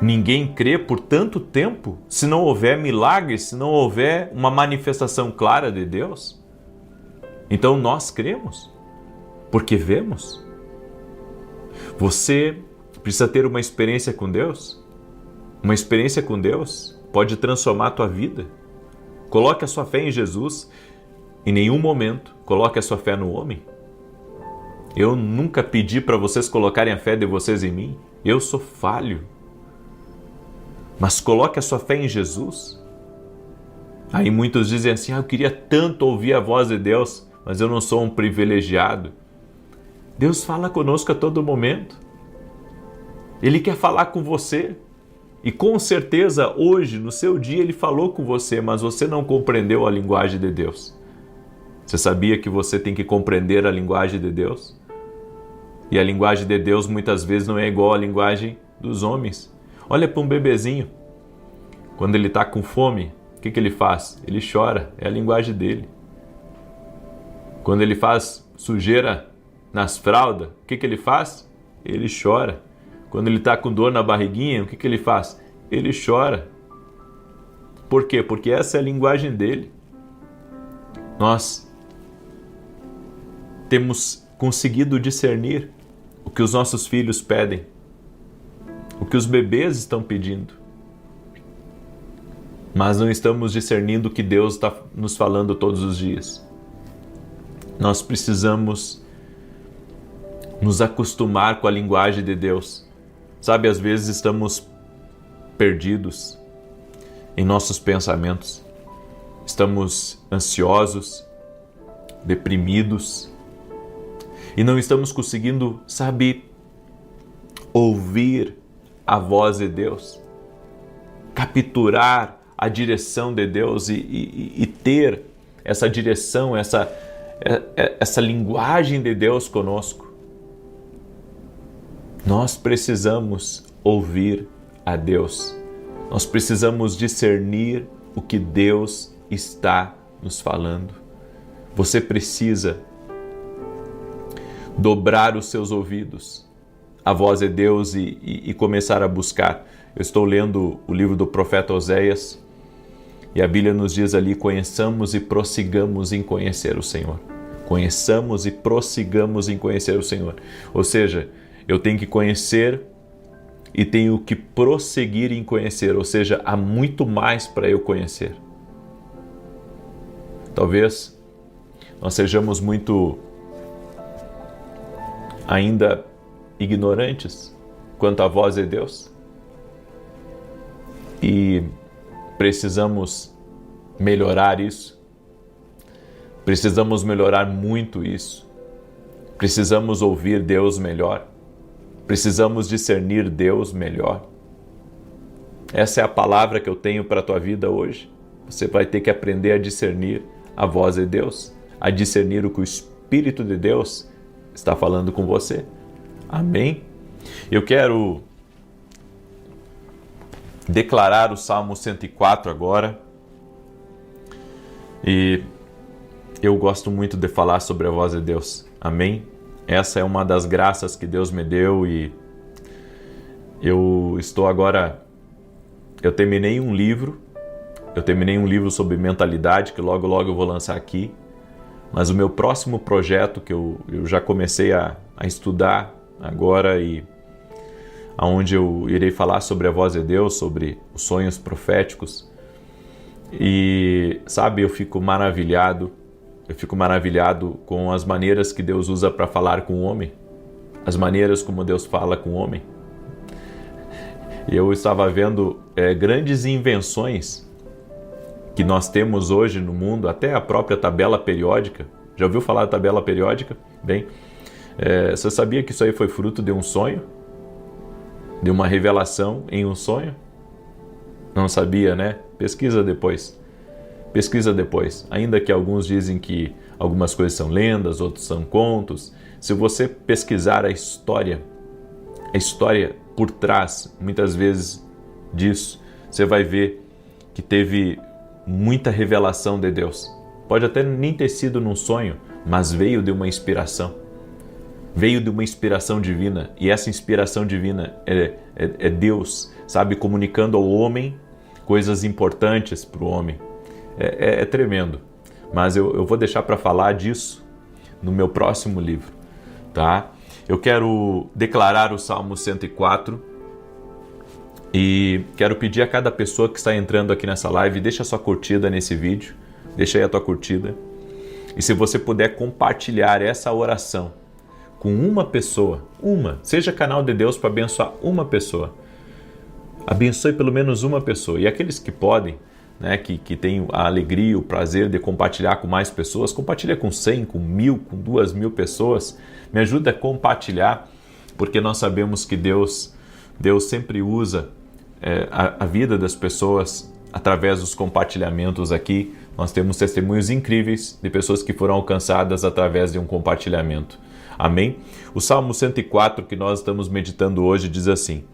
Ninguém crê por tanto tempo se não houver milagres, se não houver uma manifestação clara de Deus. Então nós cremos, porque vemos. Você precisa ter uma experiência com Deus. Uma experiência com Deus pode transformar a tua vida. Coloque a sua fé em Jesus. Em nenhum momento coloque a sua fé no homem. Eu nunca pedi para vocês colocarem a fé de vocês em mim. Eu sou falho. Mas coloque a sua fé em Jesus. Aí muitos dizem assim, eu queria tanto ouvir a voz de Deus, mas eu não sou um privilegiado. Deus fala conosco a todo momento. Ele quer falar com você. E com certeza hoje, no seu dia, Ele falou com você, mas você não compreendeu a linguagem de Deus. Você sabia que você tem que compreender a linguagem de Deus? E a linguagem de Deus muitas vezes não é igual à linguagem dos homens. Olha para um bebezinho. Quando ele está com fome, o que ele faz? Ele chora, é a linguagem dele. Quando ele faz sujeira nas fraldas, o que ele faz? Ele chora. Quando ele está com dor na barriguinha, o que ele faz? Ele chora. Por quê? Porque essa é a linguagem dele. Nós temos conseguido discernir o que os nossos filhos pedem, o que os bebês estão pedindo, mas não estamos discernindo o que Deus está nos falando todos os dias. Nós precisamos nos acostumar com a linguagem de Deus. Sabe, às vezes estamos perdidos em nossos pensamentos, estamos ansiosos, deprimidos, e não estamos conseguindo, ouvir a voz de Deus, capturar a direção de Deus e ter essa direção, essa linguagem de Deus conosco. Nós precisamos ouvir a Deus. Nós precisamos discernir o que Deus está nos falando. Você precisa dobrar os seus ouvidos à voz de Deus e começar a buscar. Eu estou lendo o livro do profeta Oséias e a Bíblia nos diz ali, conheçamos e prossigamos em conhecer o Senhor. Conheçamos e prossigamos em conhecer o Senhor. Ou seja, eu tenho que conhecer e tenho que prosseguir em conhecer, ou seja, há muito mais para eu conhecer. Talvez nós sejamos muito ainda ignorantes quanto à voz de Deus e precisamos melhorar isso. Precisamos melhorar muito isso. Precisamos ouvir Deus melhor. Precisamos discernir Deus melhor. Essa é a palavra que eu tenho para a tua vida hoje. Você vai ter que aprender a discernir a voz de Deus, a discernir o que o Espírito de Deus está falando com você. Amém? Eu quero declarar o Salmo 104 agora. E eu gosto muito de falar sobre a voz de Deus. Amém? Essa é uma das graças que Deus me deu e eu terminei um livro sobre mentalidade que logo eu vou lançar aqui, mas o meu próximo projeto que eu já comecei a estudar agora e onde eu irei falar sobre a voz de Deus, sobre os sonhos proféticos e eu fico maravilhado com as maneiras que Deus usa para falar com o homem, as maneiras como Deus fala com o homem. Eu estava vendo grandes invenções que nós temos hoje no mundo, até a própria tabela periódica. Já ouviu falar da tabela periódica? Bem, você sabia que isso aí foi fruto de um sonho? De uma revelação em um sonho? Não sabia, né? Pesquisa depois. Ainda que alguns dizem que algumas coisas são lendas, outros são contos. Se você pesquisar a história por trás, muitas vezes disso, você vai ver que teve muita revelação de Deus. Pode até nem ter sido num sonho, mas veio de uma inspiração. Veio de uma inspiração divina. E essa inspiração divina é Deus, comunicando ao homem coisas importantes para o homem. É tremendo. mas eu vou deixar para falar disso no meu próximo livro, tá? Eu quero declarar o Salmo 104 e quero pedir a cada pessoa que está entrando aqui nessa live, deixa a sua curtida nesse vídeo, deixa aí a tua curtida. E se você puder compartilhar essa oração com uma pessoa, seja canal de Deus para abençoar uma pessoa, abençoe pelo menos uma pessoa. E aqueles que podem, né, que têm a alegria, o prazer de compartilhar com mais pessoas, compartilha com 100, com 1000, com 2000 pessoas, me ajuda a compartilhar, porque nós sabemos que Deus sempre usa a vida das pessoas através dos compartilhamentos aqui. Nós temos testemunhos incríveis de pessoas que foram alcançadas através de um compartilhamento. Amém? O Salmo 104 que nós estamos meditando hoje diz assim: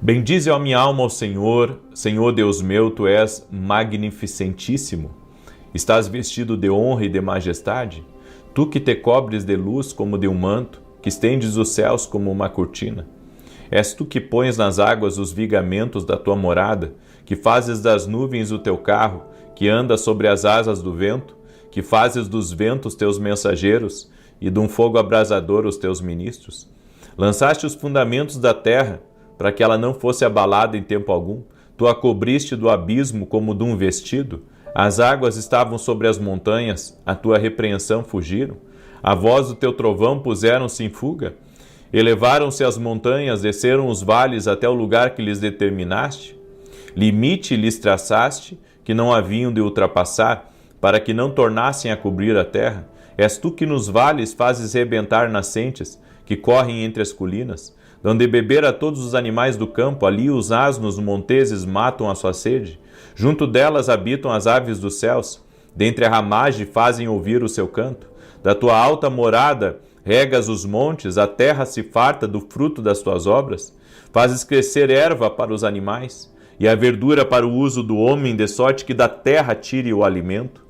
Bendize a minha alma ao Senhor, Senhor Deus meu, Tu és magnificentíssimo. Estás vestido de honra e de majestade? Tu que te cobres de luz como de um manto, que estendes os céus como uma cortina. És tu que pões nas águas os vigamentos da tua morada, que fazes das nuvens o teu carro, que anda sobre as asas do vento, que fazes dos ventos teus mensageiros e de um fogo abrasador os teus ministros. Lançaste os fundamentos da terra, para que ela não fosse abalada em tempo algum. Tu a cobriste do abismo como de um vestido. As águas estavam sobre as montanhas, a tua repreensão fugiram. A voz do teu trovão puseram-se em fuga. Elevaram-se as montanhas, desceram os vales até o lugar que lhes determinaste. Limite lhes traçaste, que não haviam de ultrapassar, para que não tornassem a cobrir a terra. És tu que nos vales fazes rebentar nascentes, que correm entre as colinas. Dão de beber a todos os animais do campo, ali os asnos monteses matam a sua sede. Junto delas habitam as aves dos céus, dentre a ramagem fazem ouvir o seu canto. Da tua alta morada regas os montes, a terra se farta do fruto das tuas obras. Fazes crescer erva para os animais, e a verdura para o uso do homem, de sorte que da terra tire o alimento.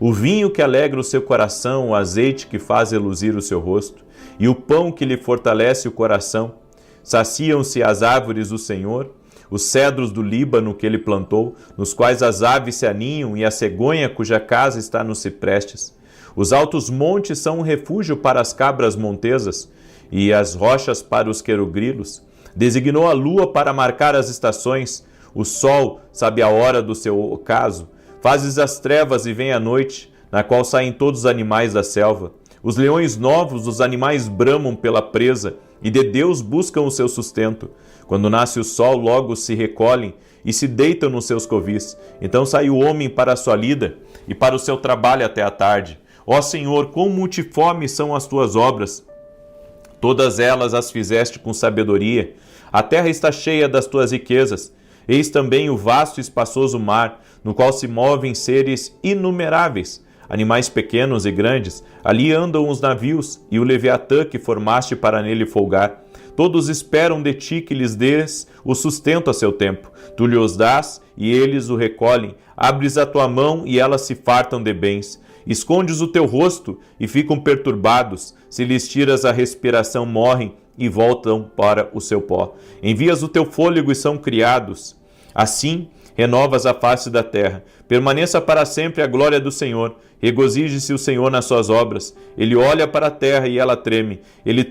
O vinho que alegra o seu coração, o azeite que faz reluzir o seu rosto, e o pão que lhe fortalece o coração. Saciam-se as árvores do Senhor, os cedros do Líbano que ele plantou, nos quais as aves se aninham, e a cegonha cuja casa está nos ciprestes. Os altos montes são um refúgio para as cabras montesas, e as rochas para os querugrilos. Designou a lua para marcar as estações, o sol sabe a hora do seu ocaso. Fazes as trevas e vem a noite, na qual saem todos os animais da selva. Os leões novos, os animais bramam pela presa, e de Deus buscam o seu sustento. Quando nasce o sol, logo se recolhem e se deitam nos seus covis. Então sai o homem para a sua lida e para o seu trabalho até a tarde. Ó Senhor, quão multiformes são as tuas obras! Todas elas as fizeste com sabedoria. A terra está cheia das tuas riquezas. Eis também o vasto e espaçoso mar, no qual se movem seres inumeráveis, animais pequenos e grandes. Ali andam os navios e o Leviatã que formaste para nele folgar. Todos esperam de ti que lhes dês o sustento a seu tempo. Tu lhes dás e eles o recolhem. Abres a tua mão e elas se fartam de bens. Escondes o teu rosto e ficam perturbados. Se lhes tiras a respiração, morrem e voltam para o seu pó. Envias o teu fôlego e são criados. Assim, renovas a face da terra. Permaneça para sempre a glória do Senhor. Regozije-se o Senhor nas suas obras. Ele olha para a terra e ela treme. Ele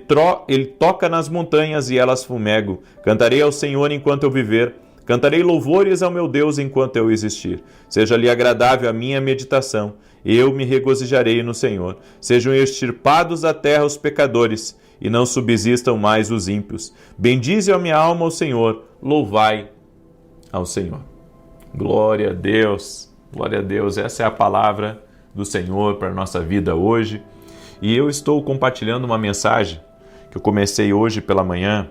toca nas montanhas e elas fumegam. Cantarei ao Senhor enquanto eu viver. Cantarei louvores ao meu Deus enquanto eu existir. Seja-lhe agradável a minha meditação. Eu me regozijarei no Senhor. Sejam extirpados da terra os pecadores, e não subsistam mais os ímpios. Bendize a minha alma ao Senhor. Louvai ao Senhor. Glória a Deus. Glória a Deus. Essa é a palavra do Senhor para a nossa vida hoje. E eu estou compartilhando uma mensagem que eu comecei hoje pela manhã.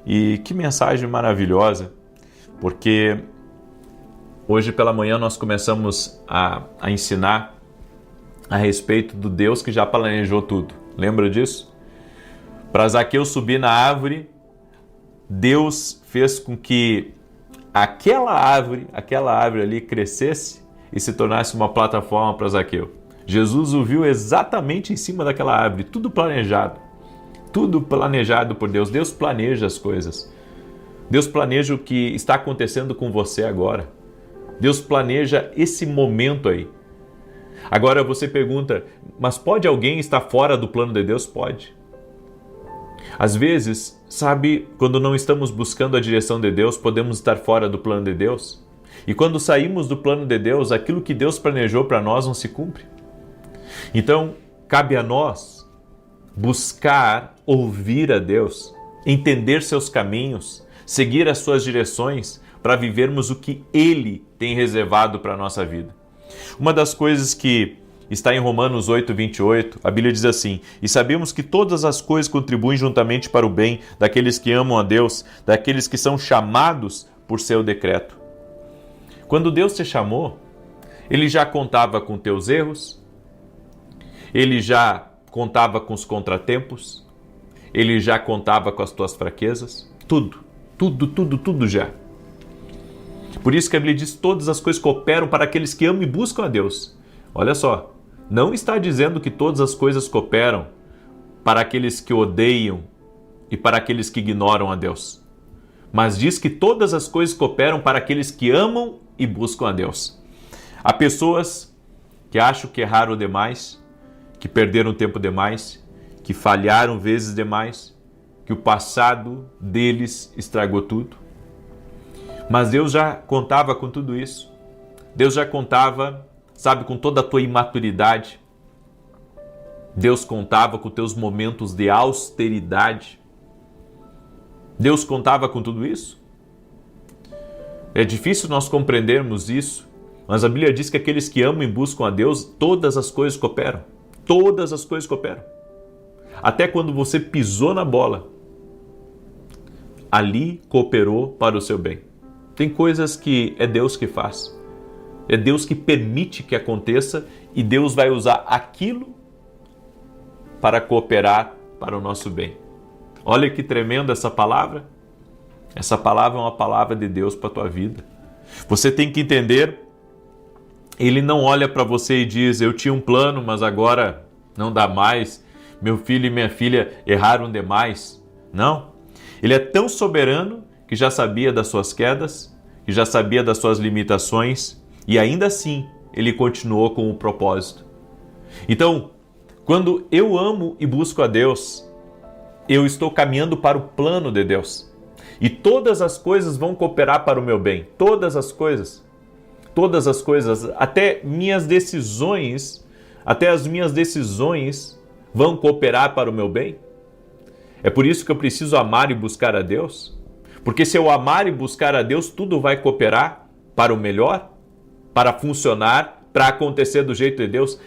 E que mensagem maravilhosa, porque hoje pela manhã nós começamos a ensinar a respeito do Deus que já planejou tudo. Lembra disso? Para Zaqueu subir na árvore, Deus fez com que aquela árvore ali crescesse e se tornasse uma plataforma para Zaqueu. Jesus o viu exatamente em cima daquela árvore, tudo planejado por Deus. Deus planeja as coisas. Deus planeja o que está acontecendo com você agora. Deus planeja esse momento aí. Agora você pergunta, mas pode alguém estar fora do plano de Deus? Pode. Às vezes, sabe, quando não estamos buscando a direção de Deus, podemos estar fora do plano de Deus. E quando saímos do plano de Deus, aquilo que Deus planejou para nós não se cumpre. Então, cabe a nós buscar ouvir a Deus, entender seus caminhos, seguir as suas direções para vivermos o que Ele tem reservado para a nossa vida. Uma das coisas que está em Romanos 8:28, a Bíblia diz assim: e sabemos que todas as coisas contribuem juntamente para o bem daqueles que amam a Deus, daqueles que são chamados por seu decreto. Quando Deus te chamou, Ele já contava com teus erros, Ele já contava com os contratempos, Ele já contava com as tuas fraquezas, tudo já. Por isso que a Bíblia diz: todas as coisas cooperam para aqueles que amam e buscam a Deus. Olha só, não está dizendo que todas as coisas cooperam para aqueles que odeiam e para aqueles que ignoram a Deus. Mas diz que todas as coisas cooperam para aqueles que amam e buscam a Deus. Há pessoas que acham que erraram demais, que perderam tempo demais, que falharam vezes demais, que o passado deles estragou tudo. Mas Deus já contava com tudo isso. Deus já contava, sabe, com toda a tua imaturidade. Deus contava com teus momentos de austeridade. Deus contava com tudo isso. É difícil nós compreendermos isso, mas a Bíblia diz que aqueles que amam e buscam a Deus, todas as coisas cooperam. Todas as coisas cooperam. Até quando você pisou na bola, ali cooperou para o seu bem. Tem coisas que é Deus que faz. É Deus que permite que aconteça e Deus vai usar aquilo para cooperar para o nosso bem. Olha que tremenda essa palavra. Essa palavra é uma palavra de Deus para a tua vida. Você tem que entender, Ele não olha para você e diz: eu tinha um plano, mas agora não dá mais. Meu filho e minha filha erraram demais. Não. Ele é tão soberano que já sabia das suas quedas, que já sabia das suas limitações, e ainda assim Ele continuou com o propósito. Então, quando eu amo e busco a Deus, eu estou caminhando para o plano de Deus. E todas as coisas vão cooperar para o meu bem. Todas as coisas, até as minhas decisões vão cooperar para o meu bem. É por isso que eu preciso amar e buscar a Deus. Porque se eu amar e buscar a Deus, tudo vai cooperar para o melhor, para funcionar, para acontecer do jeito de Deus.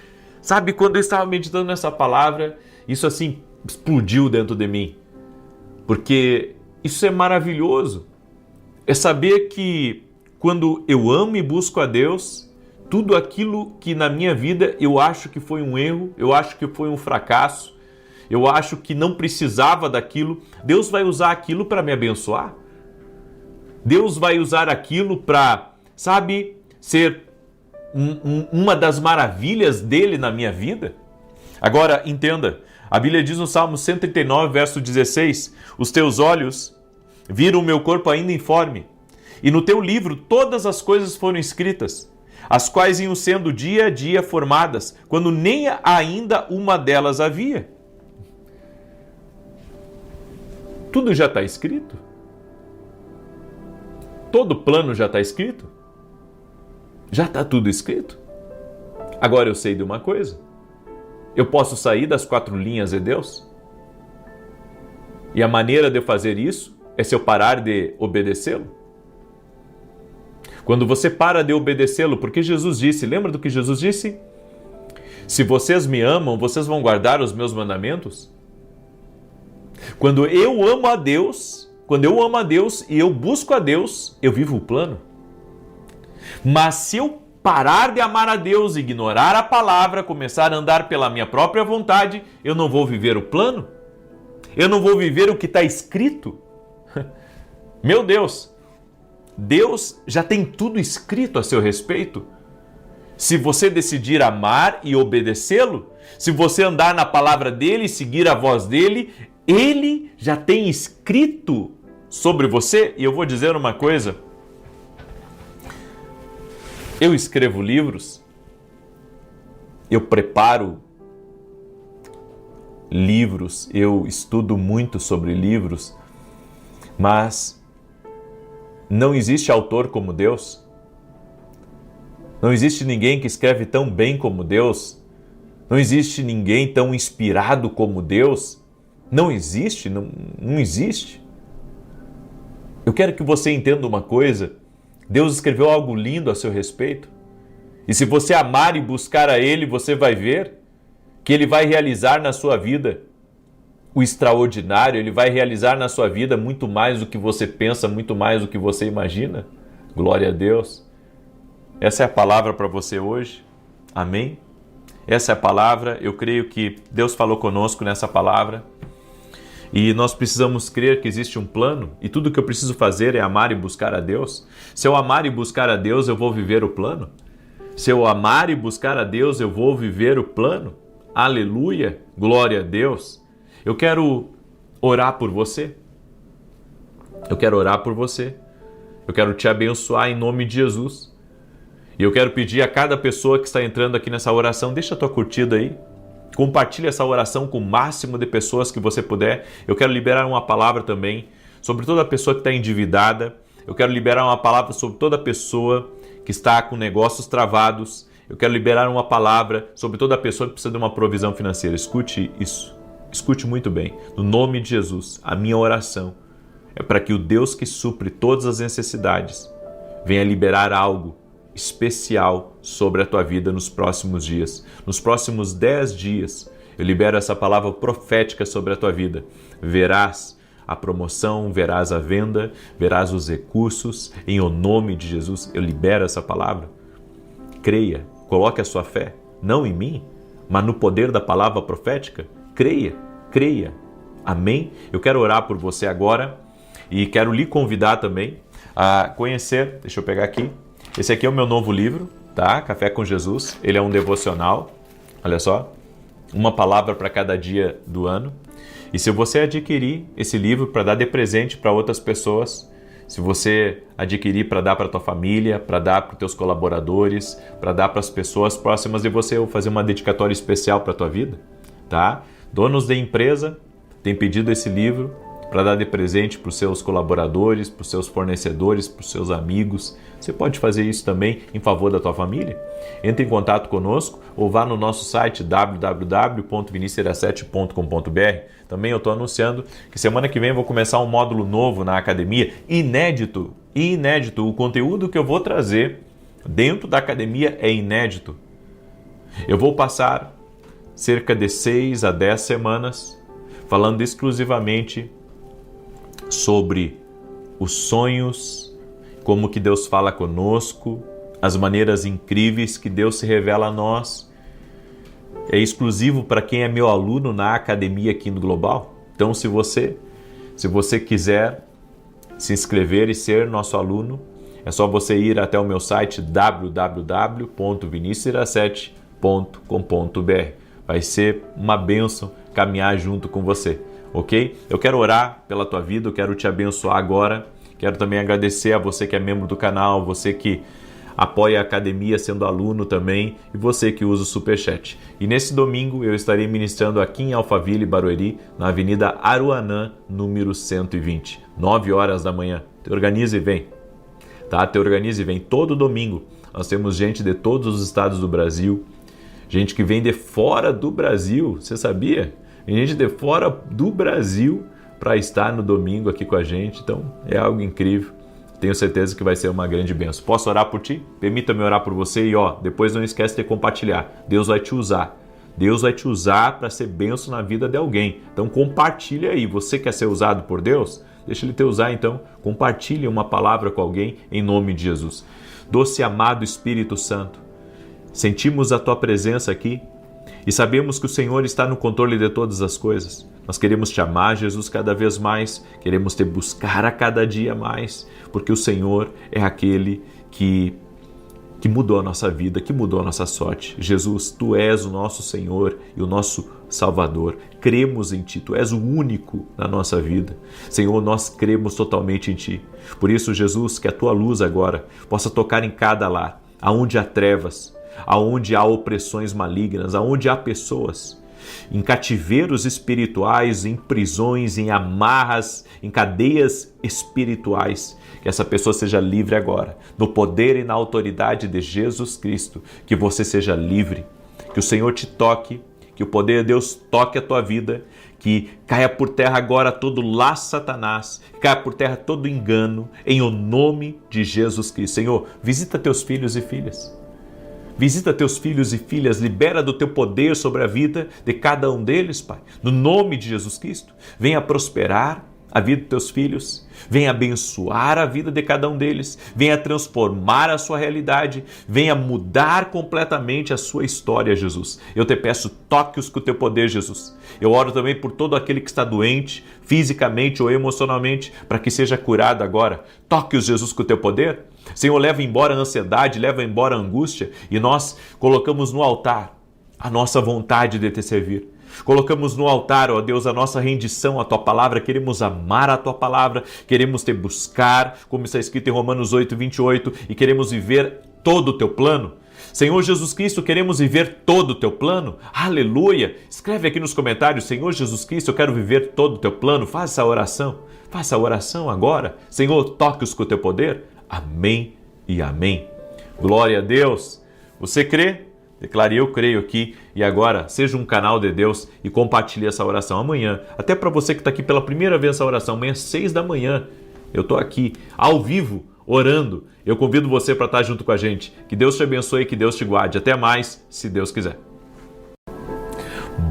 Sabe, quando eu estava meditando nessa palavra, isso assim explodiu dentro de mim. Porque isso é maravilhoso. É saber que quando eu amo e busco a Deus, tudo aquilo que na minha vida eu acho que foi um erro, eu acho que foi um fracasso, eu acho que não precisava daquilo, Deus vai usar aquilo para me abençoar. Deus vai usar aquilo para, sabe, ser uma das maravilhas dele na minha vida. Agora, entenda, a Bíblia diz no Salmo 139, verso 16: os teus olhos viram o meu corpo ainda informe, e no teu livro todas as coisas foram escritas, as quais iam sendo dia a dia formadas, quando nem ainda uma delas havia. Tudo já está escrito? Todo plano já está escrito? Já está tudo escrito? Agora eu sei de uma coisa. Eu posso sair das 4 linhas de Deus? E a maneira de eu fazer isso é se eu parar de obedecê-lo. Quando você para de obedecê-lo, porque Jesus disse, lembra do que Jesus disse? Se vocês me amam, vocês vão guardar os meus mandamentos? Quando eu amo a Deus e eu busco a Deus, eu vivo o plano. Mas se eu parar de amar a Deus, ignorar a palavra, começar a andar pela minha própria vontade, eu não vou viver o plano? Eu não vou viver o que está escrito? Meu Deus! Deus já tem tudo escrito a seu respeito. Se você decidir amar e obedecê-lo, se você andar na palavra dele e seguir a voz dele, ele já tem escrito sobre você. E eu vou dizer uma coisa. Eu escrevo livros eu preparo livros, eu estudo muito sobre livros, mas não existe autor como Deus. Não existe ninguém que escreve tão bem como Deus. Não existe ninguém tão inspirado como Deus. Não existe, não existe. Eu quero que você entenda uma coisa. Deus escreveu algo lindo a seu respeito. E se você amar e buscar a Ele, você vai ver que Ele vai realizar na sua vida o extraordinário. Ele vai realizar na sua vida muito mais do que você pensa, muito mais do que você imagina. Glória a Deus. Essa é a palavra para você hoje. Amém? Essa é a palavra. Eu creio que Deus falou conosco nessa palavra. E nós precisamos crer que existe um plano, e tudo que eu preciso fazer é amar e buscar a Deus. Se eu amar e buscar a Deus, eu vou viver o plano. Se eu amar e buscar a Deus, eu vou viver o plano. Aleluia, glória a Deus. Eu quero orar por você. Eu quero orar por você. Eu quero te abençoar em nome de Jesus. E eu quero pedir a cada pessoa que está entrando aqui nessa oração, deixa a tua curtida aí. Compartilhe essa oração com o máximo de pessoas que você puder. Eu quero liberar uma palavra também sobre toda pessoa que está endividada. Eu quero liberar uma palavra sobre toda pessoa que está com negócios travados. Eu quero liberar uma palavra sobre toda pessoa que precisa de uma provisão financeira. Escute isso. Escute muito bem. No nome de Jesus, a minha oração é para que o Deus que supre todas as necessidades venha liberar algo especial sobre a tua vida nos próximos dias. Nos próximos 10 dias, eu libero essa palavra profética sobre a tua vida. Verás a promoção, verás a venda, verás os recursos. Em o nome de Jesus, eu libero essa palavra. Creia, coloque a sua fé, não em mim, mas no poder da palavra profética. Creia, creia. Amém? Eu quero orar por você agora e quero lhe convidar também a conhecer, deixa eu pegar aqui, esse aqui é o meu novo livro, tá? Café com Jesus. Ele é um devocional, olha só, uma palavra para cada dia do ano. E se você adquirir esse livro para dar de presente para outras pessoas, se você adquirir para dar para tua família, para dar para os teus colaboradores, para dar para as pessoas próximas de você, ou fazer uma dedicatória especial para a tua vida, tá? Donos de empresa têm pedido esse livro para dar de presente para os seus colaboradores, para os seus fornecedores, para os seus amigos. Você pode fazer isso também em favor da tua família? Entre em contato conosco ou vá no nosso site www.vinicius7.com.br. Também eu estou anunciando que semana que vem eu vou começar um módulo novo na academia, inédito. O conteúdo que eu vou trazer dentro da academia é inédito. Eu vou passar cerca de 6 a 10 semanas falando exclusivamente sobre os sonhos, como que Deus fala conosco, as maneiras incríveis que Deus se revela a nós. É exclusivo para quem é meu aluno na academia aqui no Global. Então, se você quiser se inscrever e ser nosso aluno, é só você ir até o meu site www.vinicius7.com.br. Vai ser uma bênção caminhar junto com você. Ok? Eu quero orar pela tua vida, eu quero te abençoar agora. Quero também agradecer a você que é membro do canal, você que apoia a academia sendo aluno também e você que usa o Superchat. E nesse domingo eu estarei ministrando aqui em Alphaville, Barueri, na Avenida Aruanã, número 120, 9 horas da manhã. Te organize e vem. Tá? Te organize e vem. Todo domingo nós temos gente de todos os estados do Brasil, gente que vem de fora do Brasil, você sabia? Gente de fora do Brasil para estar no domingo aqui com a gente. Então é algo incrível. Tenho certeza que vai ser uma grande bênção. Posso orar por ti? Permita-me orar por você e depois não esquece de compartilhar. Deus vai te usar. Deus vai te usar para ser bênção na vida de alguém. Então compartilha aí. Você quer ser usado por Deus? Deixa Ele te usar então. Compartilhe uma palavra com alguém em nome de Jesus. Doce e amado Espírito Santo, sentimos a Tua presença aqui. E sabemos que o Senhor está no controle de todas as coisas. Nós queremos te amar, Jesus, cada vez mais. Queremos te buscar a cada dia mais. Porque o Senhor é aquele que mudou a nossa vida, que mudou a nossa sorte. Jesus, Tu és o nosso Senhor e o nosso Salvador. Cremos em Ti. Tu és o único na nossa vida. Senhor, nós cremos totalmente em Ti. Por isso, Jesus, que a Tua luz agora possa tocar em cada lar, aonde há trevas, aonde há opressões malignas, aonde há pessoas em cativeiros espirituais, em prisões, em amarras, em cadeias espirituais. Que essa pessoa seja livre agora, no poder e na autoridade de Jesus Cristo, que você seja livre, que o Senhor te toque, que o poder de Deus toque a tua vida, que caia por terra agora todo laço Satanás, caia por terra todo engano, em o nome de Jesus Cristo. Senhor, visita teus filhos e filhas. Visita teus filhos e filhas, libera do teu poder sobre a vida de cada um deles, Pai. No nome de Jesus Cristo, venha prosperar a vida dos teus filhos, venha abençoar a vida de cada um deles, venha transformar a sua realidade, venha mudar completamente a sua história, Jesus. Eu te peço, toque-os com o teu poder, Jesus. Eu oro também por todo aquele que está doente, fisicamente ou emocionalmente, para que seja curado agora. Toque-os, Jesus, com o teu poder. Senhor, leva embora a ansiedade, leva embora a angústia, e nós colocamos no altar a nossa vontade de te servir. Colocamos no altar, ó Deus, a nossa rendição à Tua Palavra, queremos amar a Tua Palavra, queremos Te buscar, como está escrito em Romanos 8:28, e queremos viver todo o Teu plano. Senhor Jesus Cristo, queremos viver todo o Teu plano. Aleluia! Escreve aqui nos comentários, Senhor Jesus Cristo, eu quero viver todo o Teu plano. Faça a oração agora. Senhor, toque-os com o Teu poder. Amém e amém. Glória a Deus. Você crê? Declare, eu creio aqui, e agora seja um canal de Deus e compartilhe essa oração amanhã. Até para você que está aqui pela primeira vez essa oração, amanhã às 6 da manhã, eu estou aqui ao vivo, orando. Eu convido você para estar junto com a gente. Que Deus te abençoe e que Deus te guarde. Até mais, se Deus quiser.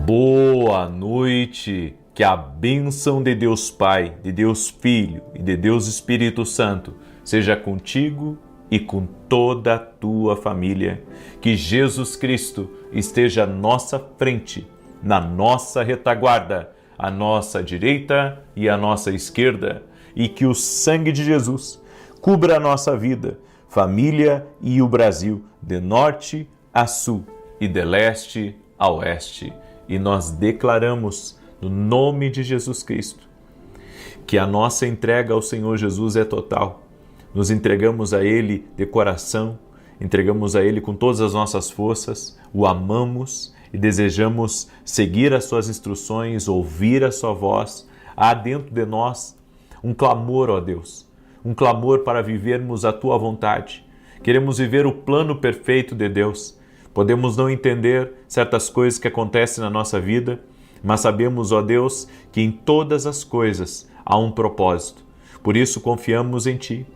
Boa noite. Que a bênção de Deus Pai, de Deus Filho e de Deus Espírito Santo seja contigo e com toda a tua família. Que Jesus Cristo esteja à nossa frente, na nossa retaguarda, à nossa direita e à nossa esquerda, e que o sangue de Jesus cubra a nossa vida, família e o Brasil, de norte a sul e de leste a oeste. E nós declaramos, no nome de Jesus Cristo, que a nossa entrega ao Senhor Jesus é total. Nos entregamos a Ele de coração, entregamos a Ele com todas as nossas forças, o amamos e desejamos seguir as suas instruções, ouvir a sua voz. Há dentro de nós um clamor, ó Deus, um clamor para vivermos a Tua vontade. Queremos viver o plano perfeito de Deus. Podemos não entender certas coisas que acontecem na nossa vida, mas sabemos, ó Deus, que em todas as coisas há um propósito. Por isso confiamos em Ti.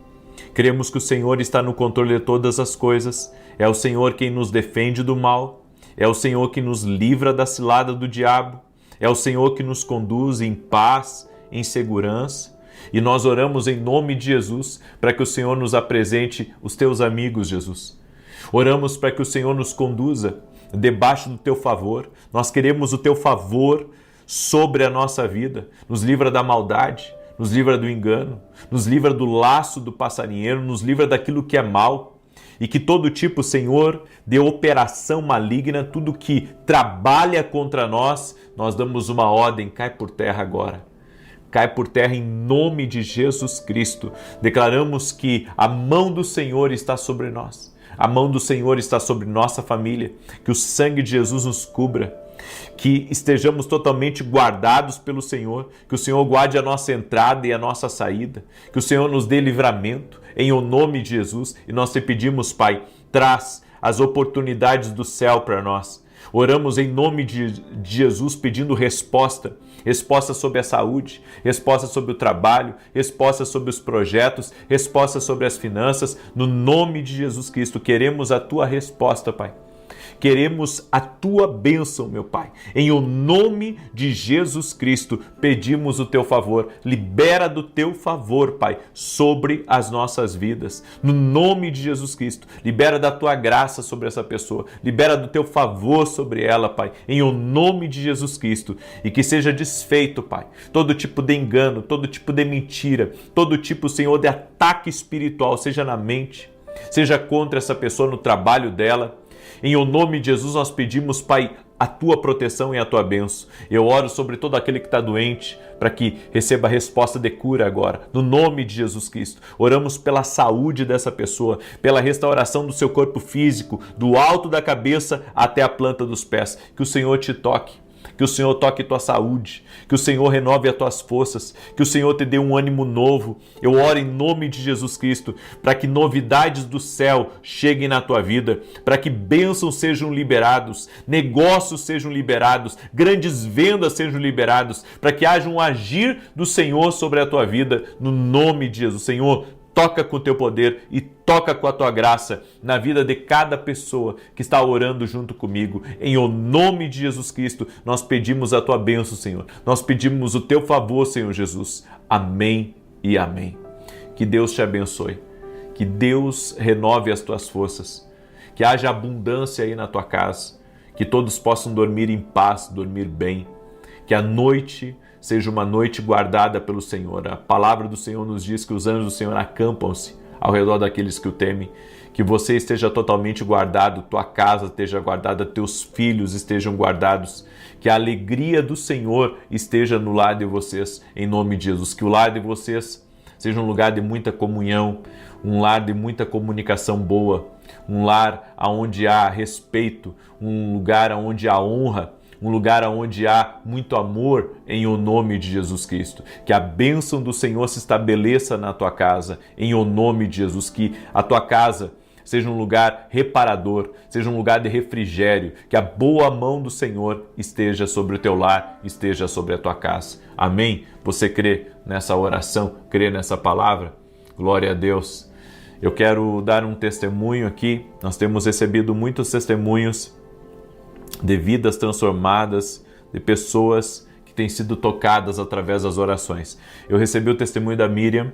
Cremos que o Senhor está no controle de todas as coisas, é o Senhor quem nos defende do mal, é o Senhor que nos livra da cilada do diabo, é o Senhor que nos conduz em paz, em segurança, e nós oramos em nome de Jesus para que o Senhor nos apresente os Teus amigos, Jesus. Oramos para que o Senhor nos conduza debaixo do Teu favor, nós queremos o Teu favor sobre a nossa vida, nos livra da maldade, nos livra do engano, nos livra do laço do passarinheiro, nos livra daquilo que é mal, e que todo tipo, Senhor, de operação maligna, tudo que trabalha contra nós, nós damos uma ordem, cai por terra agora. Cai por terra em nome de Jesus Cristo. Declaramos que a mão do Senhor está sobre nós, a mão do Senhor está sobre nossa família, que o sangue de Jesus nos cubra, que estejamos totalmente guardados pelo Senhor, que o Senhor guarde a nossa entrada e a nossa saída, que o Senhor nos dê livramento, em o nome de Jesus, e nós te pedimos, Pai, traz as oportunidades do céu para nós. Oramos em nome de Jesus pedindo resposta sobre a saúde, resposta sobre o trabalho, resposta sobre os projetos, resposta sobre as finanças. No nome de Jesus Cristo, queremos a Tua resposta, Pai. Queremos a Tua bênção, meu Pai. Em o nome de Jesus Cristo, pedimos o Teu favor. Libera do Teu favor, Pai, sobre as nossas vidas. No nome de Jesus Cristo, libera da Tua graça sobre essa pessoa. Libera do Teu favor sobre ela, Pai. Em o nome de Jesus Cristo. E que seja desfeito, Pai, todo tipo de engano, todo tipo de mentira, todo tipo, Senhor, de ataque espiritual, seja na mente, seja contra essa pessoa no trabalho dela. Em o nome de Jesus nós pedimos, Pai, a Tua proteção e a Tua bênção. Eu oro sobre todo aquele que está doente, para que receba a resposta de cura agora, no nome de Jesus Cristo. Oramos pela saúde dessa pessoa, pela restauração do seu corpo físico, do alto da cabeça até a planta dos pés. Que o Senhor te toque. Que o Senhor toque tua saúde, que o Senhor renove as tuas forças, que o Senhor te dê um ânimo novo. Eu oro em nome de Jesus Cristo para que novidades do céu cheguem na tua vida, para que bênçãos sejam liberados, negócios sejam liberados, grandes vendas sejam liberados, para que haja um agir do Senhor sobre a tua vida, no nome de Jesus. Senhor, toca com o teu poder e toca com a tua graça na vida de cada pessoa que está orando junto comigo. Em o nome de Jesus Cristo, nós pedimos a tua bênção, Senhor. Nós pedimos o teu favor, Senhor Jesus. Amém e amém. Que Deus te abençoe. Que Deus renove as tuas forças. Que haja abundância aí na tua casa. Que todos possam dormir em paz, dormir bem. Que a noite seja uma noite guardada pelo Senhor. A palavra do Senhor nos diz que os anjos do Senhor acampam-se ao redor daqueles que o temem. Que você esteja totalmente guardado, tua casa esteja guardada, teus filhos estejam guardados. Que a alegria do Senhor esteja no lar de vocês, em nome de Jesus. Que o lar de vocês seja um lugar de muita comunhão, um lar de muita comunicação boa, um lar onde há respeito, um lugar onde há honra, um lugar onde há muito amor, em o nome de Jesus Cristo. Que a bênção do Senhor se estabeleça na tua casa, em o nome de Jesus. Que a tua casa seja um lugar reparador, seja um lugar de refrigério. Que a boa mão do Senhor esteja sobre o teu lar, esteja sobre a tua casa. Amém? Você crê nessa oração? Crê nessa palavra? Glória a Deus. Eu quero dar um testemunho aqui. Nós temos recebido muitos testemunhos de vidas transformadas, de pessoas que têm sido tocadas através das orações. Eu recebi o testemunho da Miriam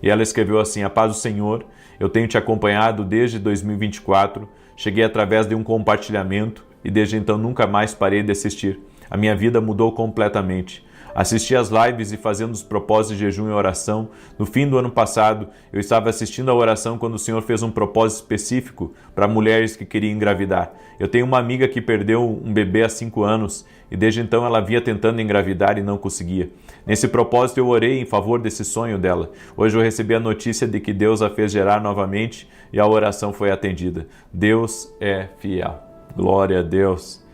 e ela escreveu assim: a paz do Senhor, eu tenho te acompanhado desde 2024, cheguei através de um compartilhamento e desde então nunca mais parei de assistir. A minha vida mudou completamente. Assisti às lives e fazendo os propósitos de jejum e oração. No fim do ano passado, eu estava assistindo a oração quando o Senhor fez um propósito específico para mulheres que queriam engravidar. Eu tenho uma amiga que perdeu um bebê há 5 anos e desde então ela vinha tentando engravidar e não conseguia. Nesse propósito eu orei em favor desse sonho dela. Hoje eu recebi a notícia de que Deus a fez gerar novamente e a oração foi atendida. Deus é fiel. Glória a Deus.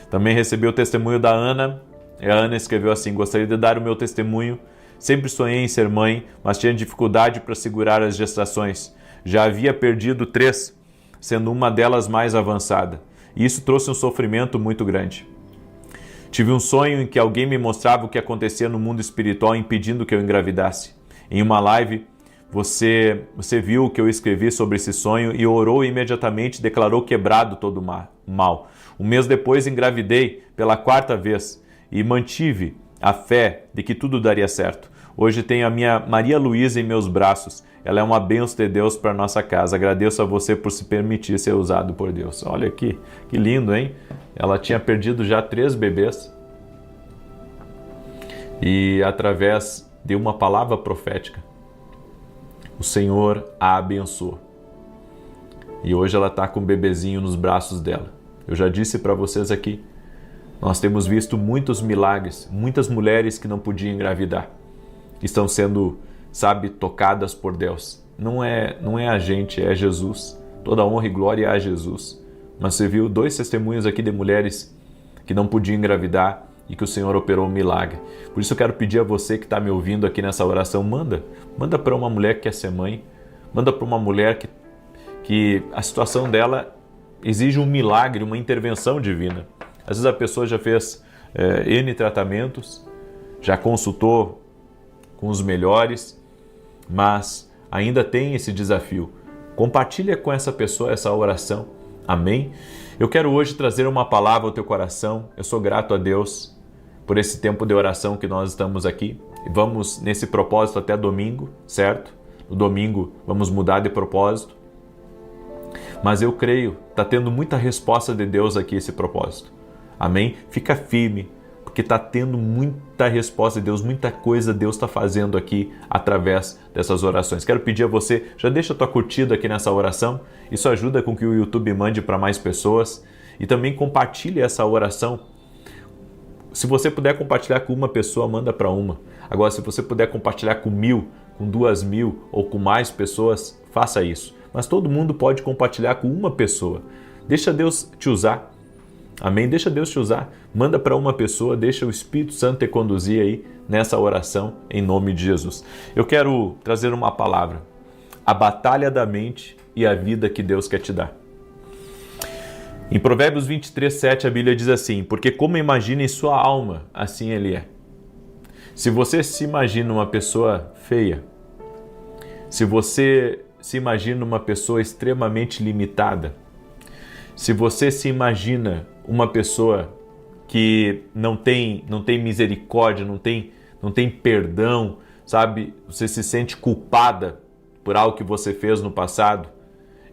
Também recebi o testemunho da Ana. A Ana escreveu assim: gostaria de dar o meu testemunho. Sempre sonhei em ser mãe, mas tinha dificuldade para segurar as gestações. Já havia perdido 3, sendo uma delas mais avançada. E isso trouxe um sofrimento muito grande. Tive um sonho em que alguém me mostrava o que acontecia no mundo espiritual impedindo que eu engravidasse. Em uma live, você viu o que eu escrevi sobre esse sonho e orou e imediatamente declarou quebrado todo o mal. Um mês depois engravidei pela 4ª vez. E mantive a fé de que tudo daria certo. Hoje tenho a minha Maria Luísa em meus braços. Ela é uma bênção de Deus para a nossa casa. Agradeço a você por se permitir ser usado por Deus. Olha aqui, que lindo, hein? Ela tinha perdido já 3 bebês. E através de uma palavra profética, o Senhor a abençoou. E hoje ela está com um bebezinho nos braços dela. Eu já disse para vocês aqui, nós temos visto muitos milagres, muitas mulheres que não podiam engravidar, estão sendo, tocadas por Deus. Não é a gente, é Jesus. Toda honra e glória a Jesus. Mas você viu 2 testemunhos aqui de mulheres que não podiam engravidar e que o Senhor operou um milagre. Por isso eu quero pedir a você que está me ouvindo aqui nessa oração, manda para uma mulher que quer ser mãe, manda para uma mulher que a situação dela exige um milagre, uma intervenção divina. Às vezes a pessoa já fez N tratamentos, já consultou com os melhores, mas ainda tem esse desafio. Compartilha com essa pessoa essa oração. Amém? Eu quero hoje trazer uma palavra ao teu coração. Eu sou grato a Deus por esse tempo de oração que nós estamos aqui. Vamos nesse propósito até domingo, certo? No domingo vamos mudar de propósito. Mas eu creio, está tendo muita resposta de Deus aqui esse propósito. Amém? Fica firme, porque está tendo muita resposta de Deus, muita coisa Deus está fazendo aqui através dessas orações. Quero pedir a você, já deixa a tua curtida aqui nessa oração, isso ajuda com que o YouTube mande para mais pessoas e também compartilhe essa oração. Se você puder compartilhar com uma pessoa, manda para uma. Agora, se você puder compartilhar com 1.000, com 2.000 ou com mais pessoas, faça isso. Mas todo mundo pode compartilhar com uma pessoa. Deixa Deus te usar. Amém? Deixa Deus te usar. Manda para uma pessoa, deixa o Espírito Santo te conduzir aí nessa oração, em nome de Jesus. Eu quero trazer uma palavra. A batalha da mente e a vida que Deus quer te dar. Em Provérbios 23:7 a Bíblia diz assim: porque como imagina em sua alma, assim ele é. Se você se imagina uma pessoa feia, se você se imagina uma pessoa extremamente limitada, se você se imagina uma pessoa que não tem misericórdia, não tem perdão, sabe? Você se sente culpada por algo que você fez no passado,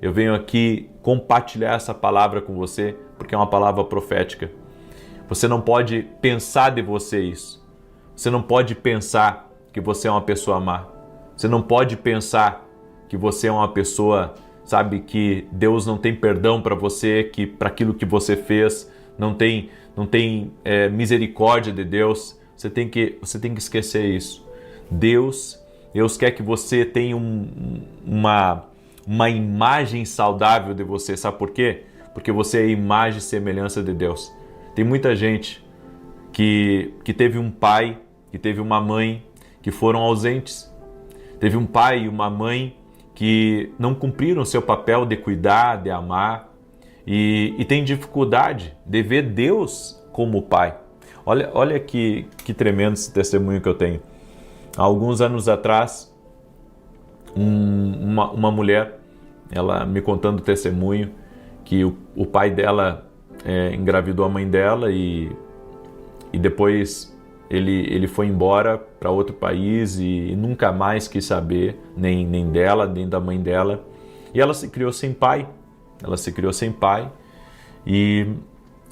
eu venho aqui compartilhar essa palavra com você, porque é uma palavra profética. Você não pode pensar de você isso. Você não pode pensar que você é uma pessoa má. Você não pode pensar que você é uma pessoa, sabe, que Deus não tem perdão para você, que para aquilo que você fez, não tem misericórdia de Deus. Você tem que esquecer isso. Deus quer que você tenha uma imagem saudável de você. Sabe por quê? Porque você é a imagem e semelhança de Deus. Tem muita gente que teve um pai, que teve uma mãe que foram ausentes. Teve um pai e uma mãe que não cumpriram seu papel de cuidar, de amar e tem dificuldade de ver Deus como pai. Olha que tremendo esse testemunho que eu tenho. Há alguns anos atrás, uma mulher, ela me contando o testemunho que o pai dela engravidou a mãe dela e depois ele foi embora para outro país e nunca mais quis saber nem dela, nem da mãe dela. E ela se criou sem pai. E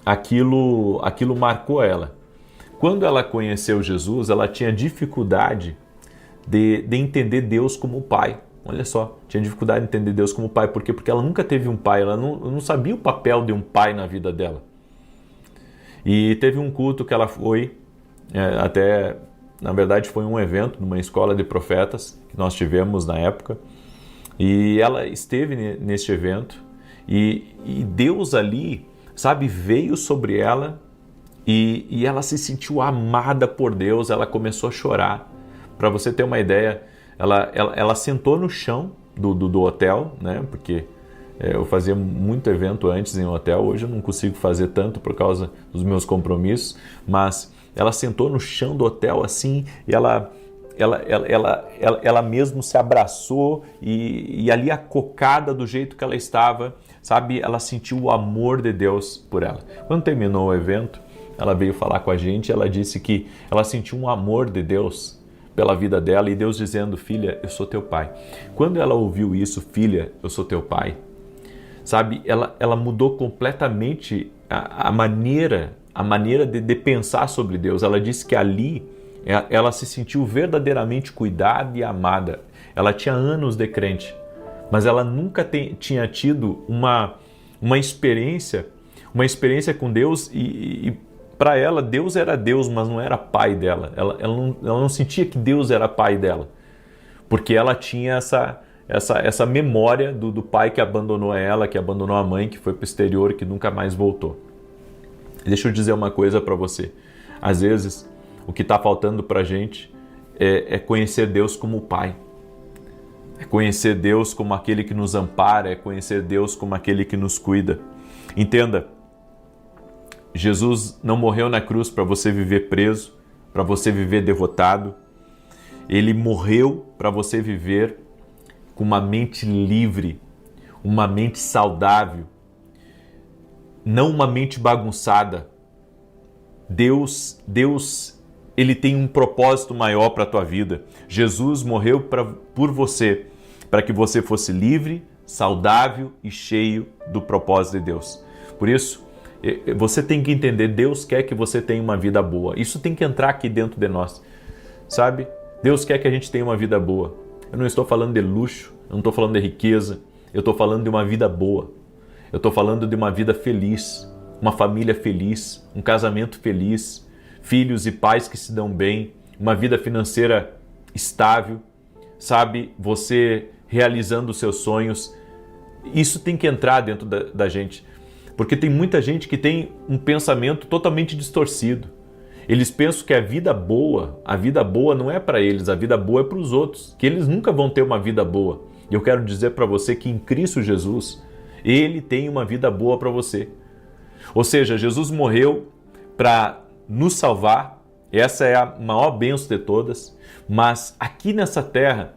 aquilo marcou ela. Quando ela conheceu Jesus, ela tinha dificuldade de entender Deus como pai. Olha só, tinha dificuldade de entender Deus como pai. Por quê? Porque ela nunca teve um pai, ela não sabia o papel de um pai na vida dela. E teve um culto que ela foi, na verdade foi um evento numa escola de profetas que nós tivemos na época. E ela esteve neste evento e Deus ali, sabe, veio sobre ela e ela se sentiu amada por Deus, ela começou a chorar. Para você ter uma ideia, ela sentou no chão do hotel, né? Porque eu fazia muito evento antes em hotel, hoje eu não consigo fazer tanto por causa dos meus compromissos, mas ela sentou no chão do hotel assim, e ela mesmo se abraçou e ali acocada do jeito que ela estava, sabe? Ela sentiu o amor de Deus por ela. Quando terminou o evento, ela veio falar com a gente e ela disse que ela sentiu um amor de Deus pela vida dela e Deus dizendo: filha, eu sou teu pai. Quando ela ouviu isso, filha, eu sou teu pai, sabe? Ela mudou completamente a maneira de pensar sobre Deus. Ela disse que ali ela se sentiu verdadeiramente cuidada e amada. Ela tinha anos de crente, mas ela nunca tinha tido uma experiência com Deus e para ela, Deus era Deus, mas não era pai dela. Ela não sentia que Deus era pai dela, porque ela tinha essa memória do pai que abandonou ela, que abandonou a mãe, que foi para o exterior, que nunca mais voltou. Deixa eu dizer uma coisa para você. Às vezes, o que está faltando para a gente é conhecer Deus como pai. É conhecer Deus como aquele que nos ampara, é conhecer Deus como aquele que nos cuida. Entenda, Jesus não morreu na cruz para você viver preso, para você viver derrotado. Ele morreu para você viver com uma mente livre, uma mente saudável, não uma mente bagunçada. Deus, ele tem um propósito maior para a tua vida. Jesus morreu por você, para que você fosse livre, saudável e cheio do propósito de Deus. Por isso, você tem que entender, Deus quer que você tenha uma vida boa. Isso tem que entrar aqui dentro de nós, sabe? Deus quer que a gente tenha uma vida boa. Eu não estou falando de luxo, eu não estou falando de riqueza, eu estou falando de uma vida boa. Eu estou falando de uma vida feliz, uma família feliz, um casamento feliz, filhos e pais que se dão bem, uma vida financeira estável, sabe? Você realizando os seus sonhos. Isso tem que entrar dentro da gente, porque tem muita gente que tem um pensamento totalmente distorcido. Eles pensam que a vida boa não é para eles, a vida boa é para os outros, que eles nunca vão ter uma vida boa. E eu quero dizer para você que em Cristo Jesus, Ele tem uma vida boa para você. Ou seja, Jesus morreu para nos salvar, essa é a maior bênção de todas, mas aqui nessa terra,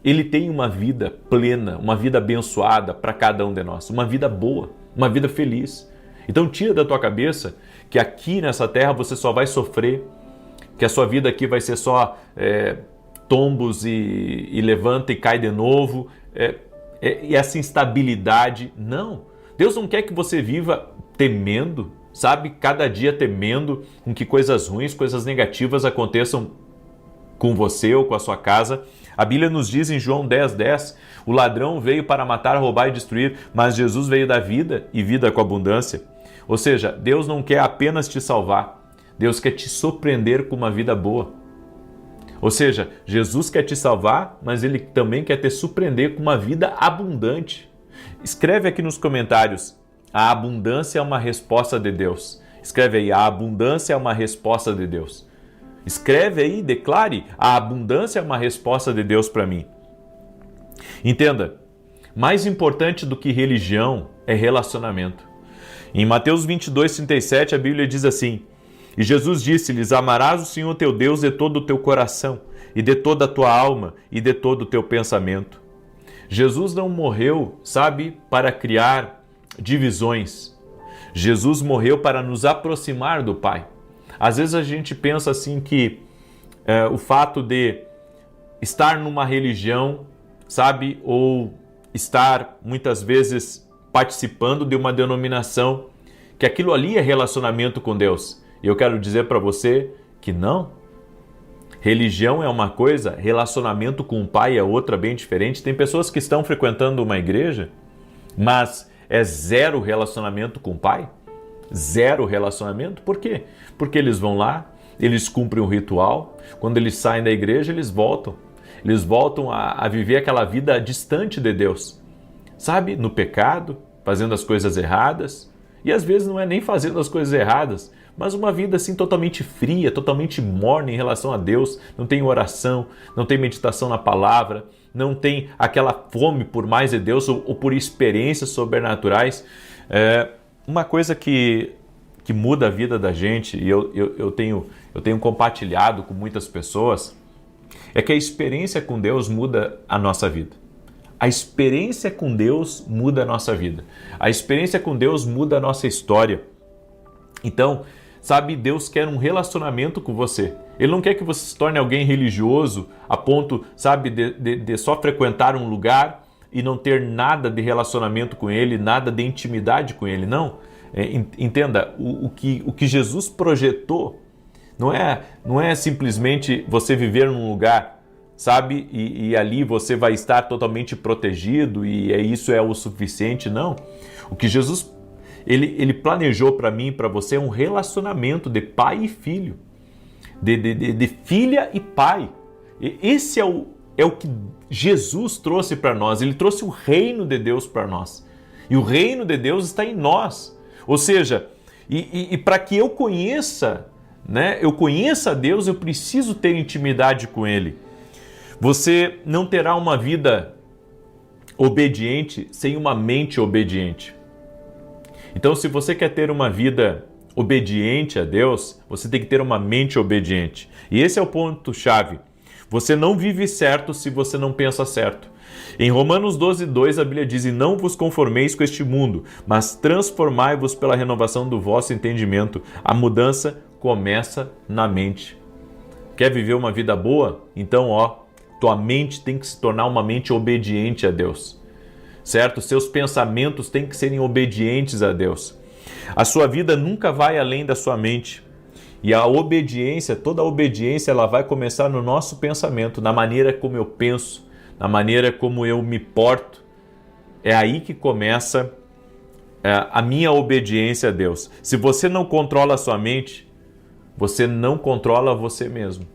Ele tem uma vida plena, uma vida abençoada para cada um de nós, uma vida boa, uma vida feliz. Então tira da tua cabeça que aqui nessa terra você só vai sofrer, que a sua vida aqui vai ser só tombos e levanta e cai de novo, e essa instabilidade. Não, Deus não quer que você viva temendo, sabe? Cada dia temendo com que coisas ruins, coisas negativas aconteçam com você ou com a sua casa. A Bíblia nos diz em João 10:10, o ladrão veio para matar, roubar e destruir, mas Jesus veio dar vida e vida com abundância. Ou seja, Deus não quer apenas te salvar, Deus quer te surpreender com uma vida boa. Ou seja, Jesus quer te salvar, mas Ele também quer te surpreender com uma vida abundante. Escreve aqui nos comentários, a abundância é uma resposta de Deus. Escreve aí, a abundância é uma resposta de Deus. Escreve aí, declare, a abundância é uma resposta de Deus para mim. Entenda, mais importante do que religião é relacionamento. Em Mateus 22:37 a Bíblia diz assim, e Jesus disse-lhes, amarás o Senhor teu Deus de todo o teu coração, e de toda a tua alma, e de todo o teu pensamento. Jesus não morreu, sabe, para criar divisões. Jesus morreu para nos aproximar do Pai. Às vezes a gente pensa assim que o fato de estar numa religião, sabe, ou estar muitas vezes participando de uma denominação, que aquilo ali é relacionamento com Deus. E eu quero dizer para você que não. Religião é uma coisa, relacionamento com o Pai é outra, bem diferente. Tem pessoas que estão frequentando uma igreja, mas é zero relacionamento com o Pai. Zero relacionamento. Por quê? Porque eles vão lá, eles cumprem um ritual, quando eles saem da igreja, eles voltam a viver aquela vida distante de Deus, sabe? No pecado, fazendo as coisas erradas, e às vezes não é nem fazendo as coisas erradas, mas uma vida assim totalmente fria, totalmente morna em relação a Deus, não tem oração, não tem meditação na palavra, não tem aquela fome por mais de Deus ou por experiências sobrenaturais. Uma coisa que muda a vida da gente, e eu tenho compartilhado com muitas pessoas, é que a experiência com Deus muda a nossa vida. A experiência com Deus muda a nossa vida. A experiência com Deus muda a nossa história. Então, sabe, Deus quer um relacionamento com você. Ele não quer que você se torne alguém religioso a ponto, sabe, de só frequentar um lugar e não ter nada de relacionamento com Ele, nada de intimidade com Ele. Não. Entenda, o que Jesus projetou não é simplesmente você viver num lugar, sabe, e ali você vai estar totalmente protegido e isso é o suficiente. Não. O que Jesus ele planejou para mim e para você é um relacionamento de pai e filho, de filha e pai. Esse é o que Jesus trouxe para nós. Ele trouxe o reino de Deus para nós. E o reino de Deus está em nós. Ou seja, e para que eu conheça Deus, eu preciso ter intimidade com Ele. Você não terá uma vida obediente sem uma mente obediente. Então, se você quer ter uma vida obediente a Deus, você tem que ter uma mente obediente. E esse é o ponto-chave. Você não vive certo se você não pensa certo. Em Romanos 12:2 a Bíblia diz, e não vos conformeis com este mundo, mas transformai-vos pela renovação do vosso entendimento. A mudança começa na mente. Quer viver uma vida boa? Então, tua mente tem que se tornar uma mente obediente a Deus. Certo? Seus pensamentos têm que serem obedientes a Deus. A sua vida nunca vai além da sua mente. E a obediência, toda a obediência, ela vai começar no nosso pensamento, na maneira como eu penso, na maneira como eu me porto. É aí que começa a minha obediência a Deus. Se você não controla a sua mente, Você não controla você mesmo.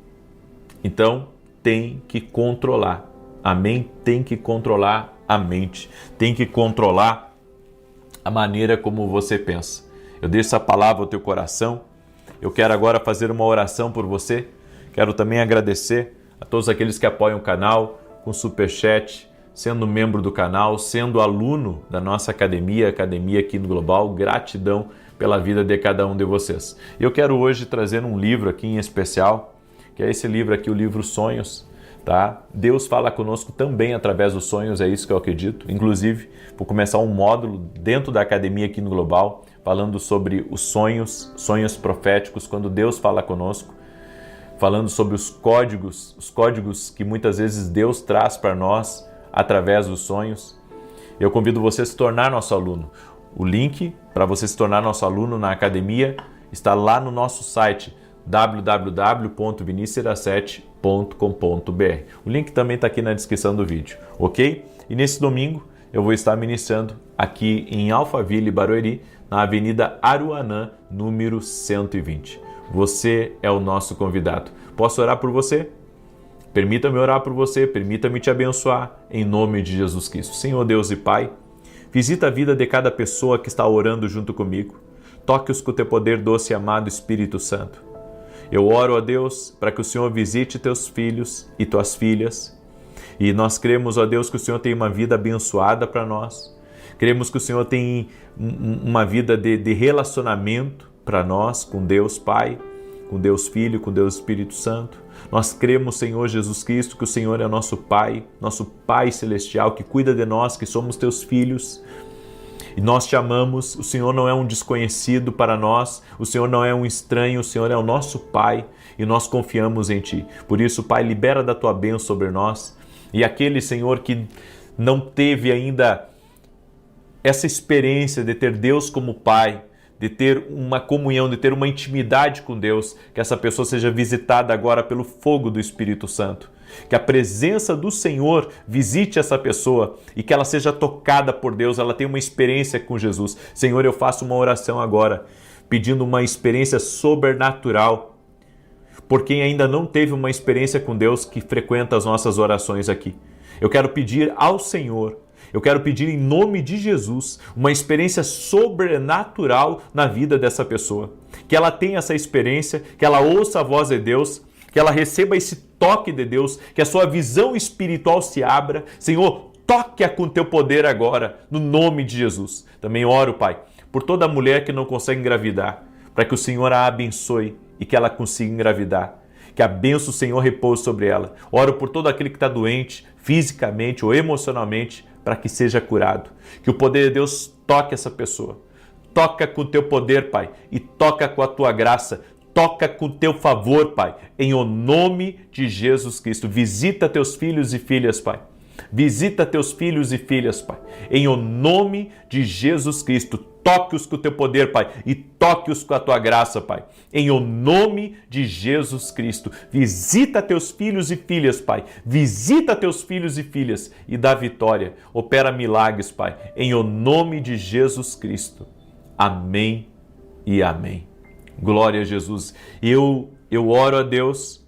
Então, tem que controlar. Amém? Tem que controlar a mente. Tem que controlar a maneira como você pensa. Eu deixo essa palavra ao teu coração. Eu quero agora fazer uma oração por você. Quero também agradecer a todos aqueles que apoiam o canal com superchat, sendo membro do canal, sendo aluno da nossa academia aqui no Global. Gratidão pela vida de cada um de vocês. Eu quero hoje trazer um livro aqui em especial, que é esse livro aqui, o livro Sonhos, tá? Deus fala conosco também através dos sonhos, é isso que eu acredito. Inclusive, vou começar um módulo dentro da academia aqui no Global, falando sobre os sonhos proféticos, quando Deus fala conosco, falando sobre os códigos que muitas vezes Deus traz para nós através dos sonhos. Eu convido você a se tornar nosso aluno. O link para você se tornar nosso aluno na academia está lá no nosso site www.vinicius17.com.br. O link também está aqui na descrição do vídeo, ok? E nesse domingo eu vou estar ministrando aqui em Alphaville, Barueri, na Avenida Aruanã, número 120. Você é o nosso convidado. Posso orar por você? Permita-me orar por você, permita-me te abençoar, em nome de Jesus Cristo. Senhor Deus e Pai, visita a vida de cada pessoa que está orando junto comigo. Toque-os com o teu poder doce e amado Espírito Santo. Eu oro a Deus para que o Senhor visite teus filhos e tuas filhas. E nós cremos, ó Deus, que o Senhor tem uma vida abençoada para nós. Cremos que o Senhor tem uma vida de relacionamento para nós com Deus Pai, com Deus Filho, com Deus Espírito Santo. Nós cremos, Senhor Jesus Cristo, que o Senhor é nosso Pai Celestial, que cuida de nós, que somos teus filhos. E nós te amamos, o Senhor não é um desconhecido para nós, o Senhor não é um estranho, o Senhor é o nosso Pai e nós confiamos em Ti. Por isso, Pai, libera da Tua bênção sobre nós. E aquele, Senhor, que não teve ainda essa experiência de ter Deus como Pai, de ter uma comunhão, de ter uma intimidade com Deus, que essa pessoa seja visitada agora pelo fogo do Espírito Santo. Que a presença do Senhor visite essa pessoa e que ela seja tocada por Deus, ela tenha uma experiência com Jesus. Senhor, eu faço uma oração agora, pedindo uma experiência sobrenatural, por quem ainda não teve uma experiência com Deus, que frequenta as nossas orações aqui. Eu quero pedir ao Senhor, eu quero pedir em nome de Jesus uma experiência sobrenatural na vida dessa pessoa. Que ela tenha essa experiência, que ela ouça a voz de Deus, que ela receba esse toque de Deus, que a sua visão espiritual se abra. Senhor, toque-a com teu poder agora, no nome de Jesus. Também oro, Pai, por toda mulher que não consegue engravidar, para que o Senhor a abençoe e que ela consiga engravidar. Que a bênção do Senhor repouse sobre ela. Oro por todo aquele que está doente, fisicamente ou emocionalmente, para que seja curado. Que o poder de Deus toque essa pessoa. Toca com o teu poder, Pai, e toca com a tua graça. Toca com o teu favor, Pai, em o nome de Jesus Cristo. Visita teus filhos e filhas, Pai. Visita teus filhos e filhas, Pai, em o nome de Jesus Cristo. Toque-os com o teu poder, Pai, e toque-os com a tua graça, Pai, em o nome de Jesus Cristo. Visita teus filhos e filhas, Pai. Visita teus filhos e filhas e dá vitória. Opera milagres, Pai, em o nome de Jesus Cristo. Amém e amém. Glória a Jesus. Eu oro a Deus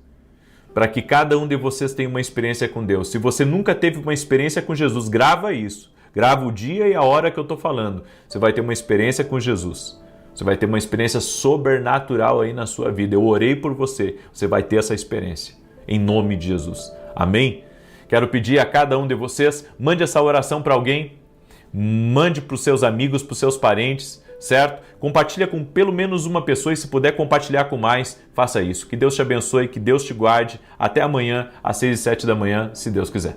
para que cada um de vocês tenha uma experiência com Deus. Se você nunca teve uma experiência com Jesus, grava isso. Grava o dia e a hora que eu estou falando. Você vai ter uma experiência com Jesus. Você vai ter uma experiência sobrenatural aí na sua vida. Eu orei por você. Você vai ter essa experiência. Em nome de Jesus. Amém? Quero pedir a cada um de vocês, mande essa oração para alguém. Mande para os seus amigos, para os seus parentes, certo? Compartilha com pelo menos uma pessoa e se puder compartilhar com mais, faça isso. Que Deus te abençoe, que Deus te guarde. Até amanhã, às 6 e 7 da manhã, se Deus quiser.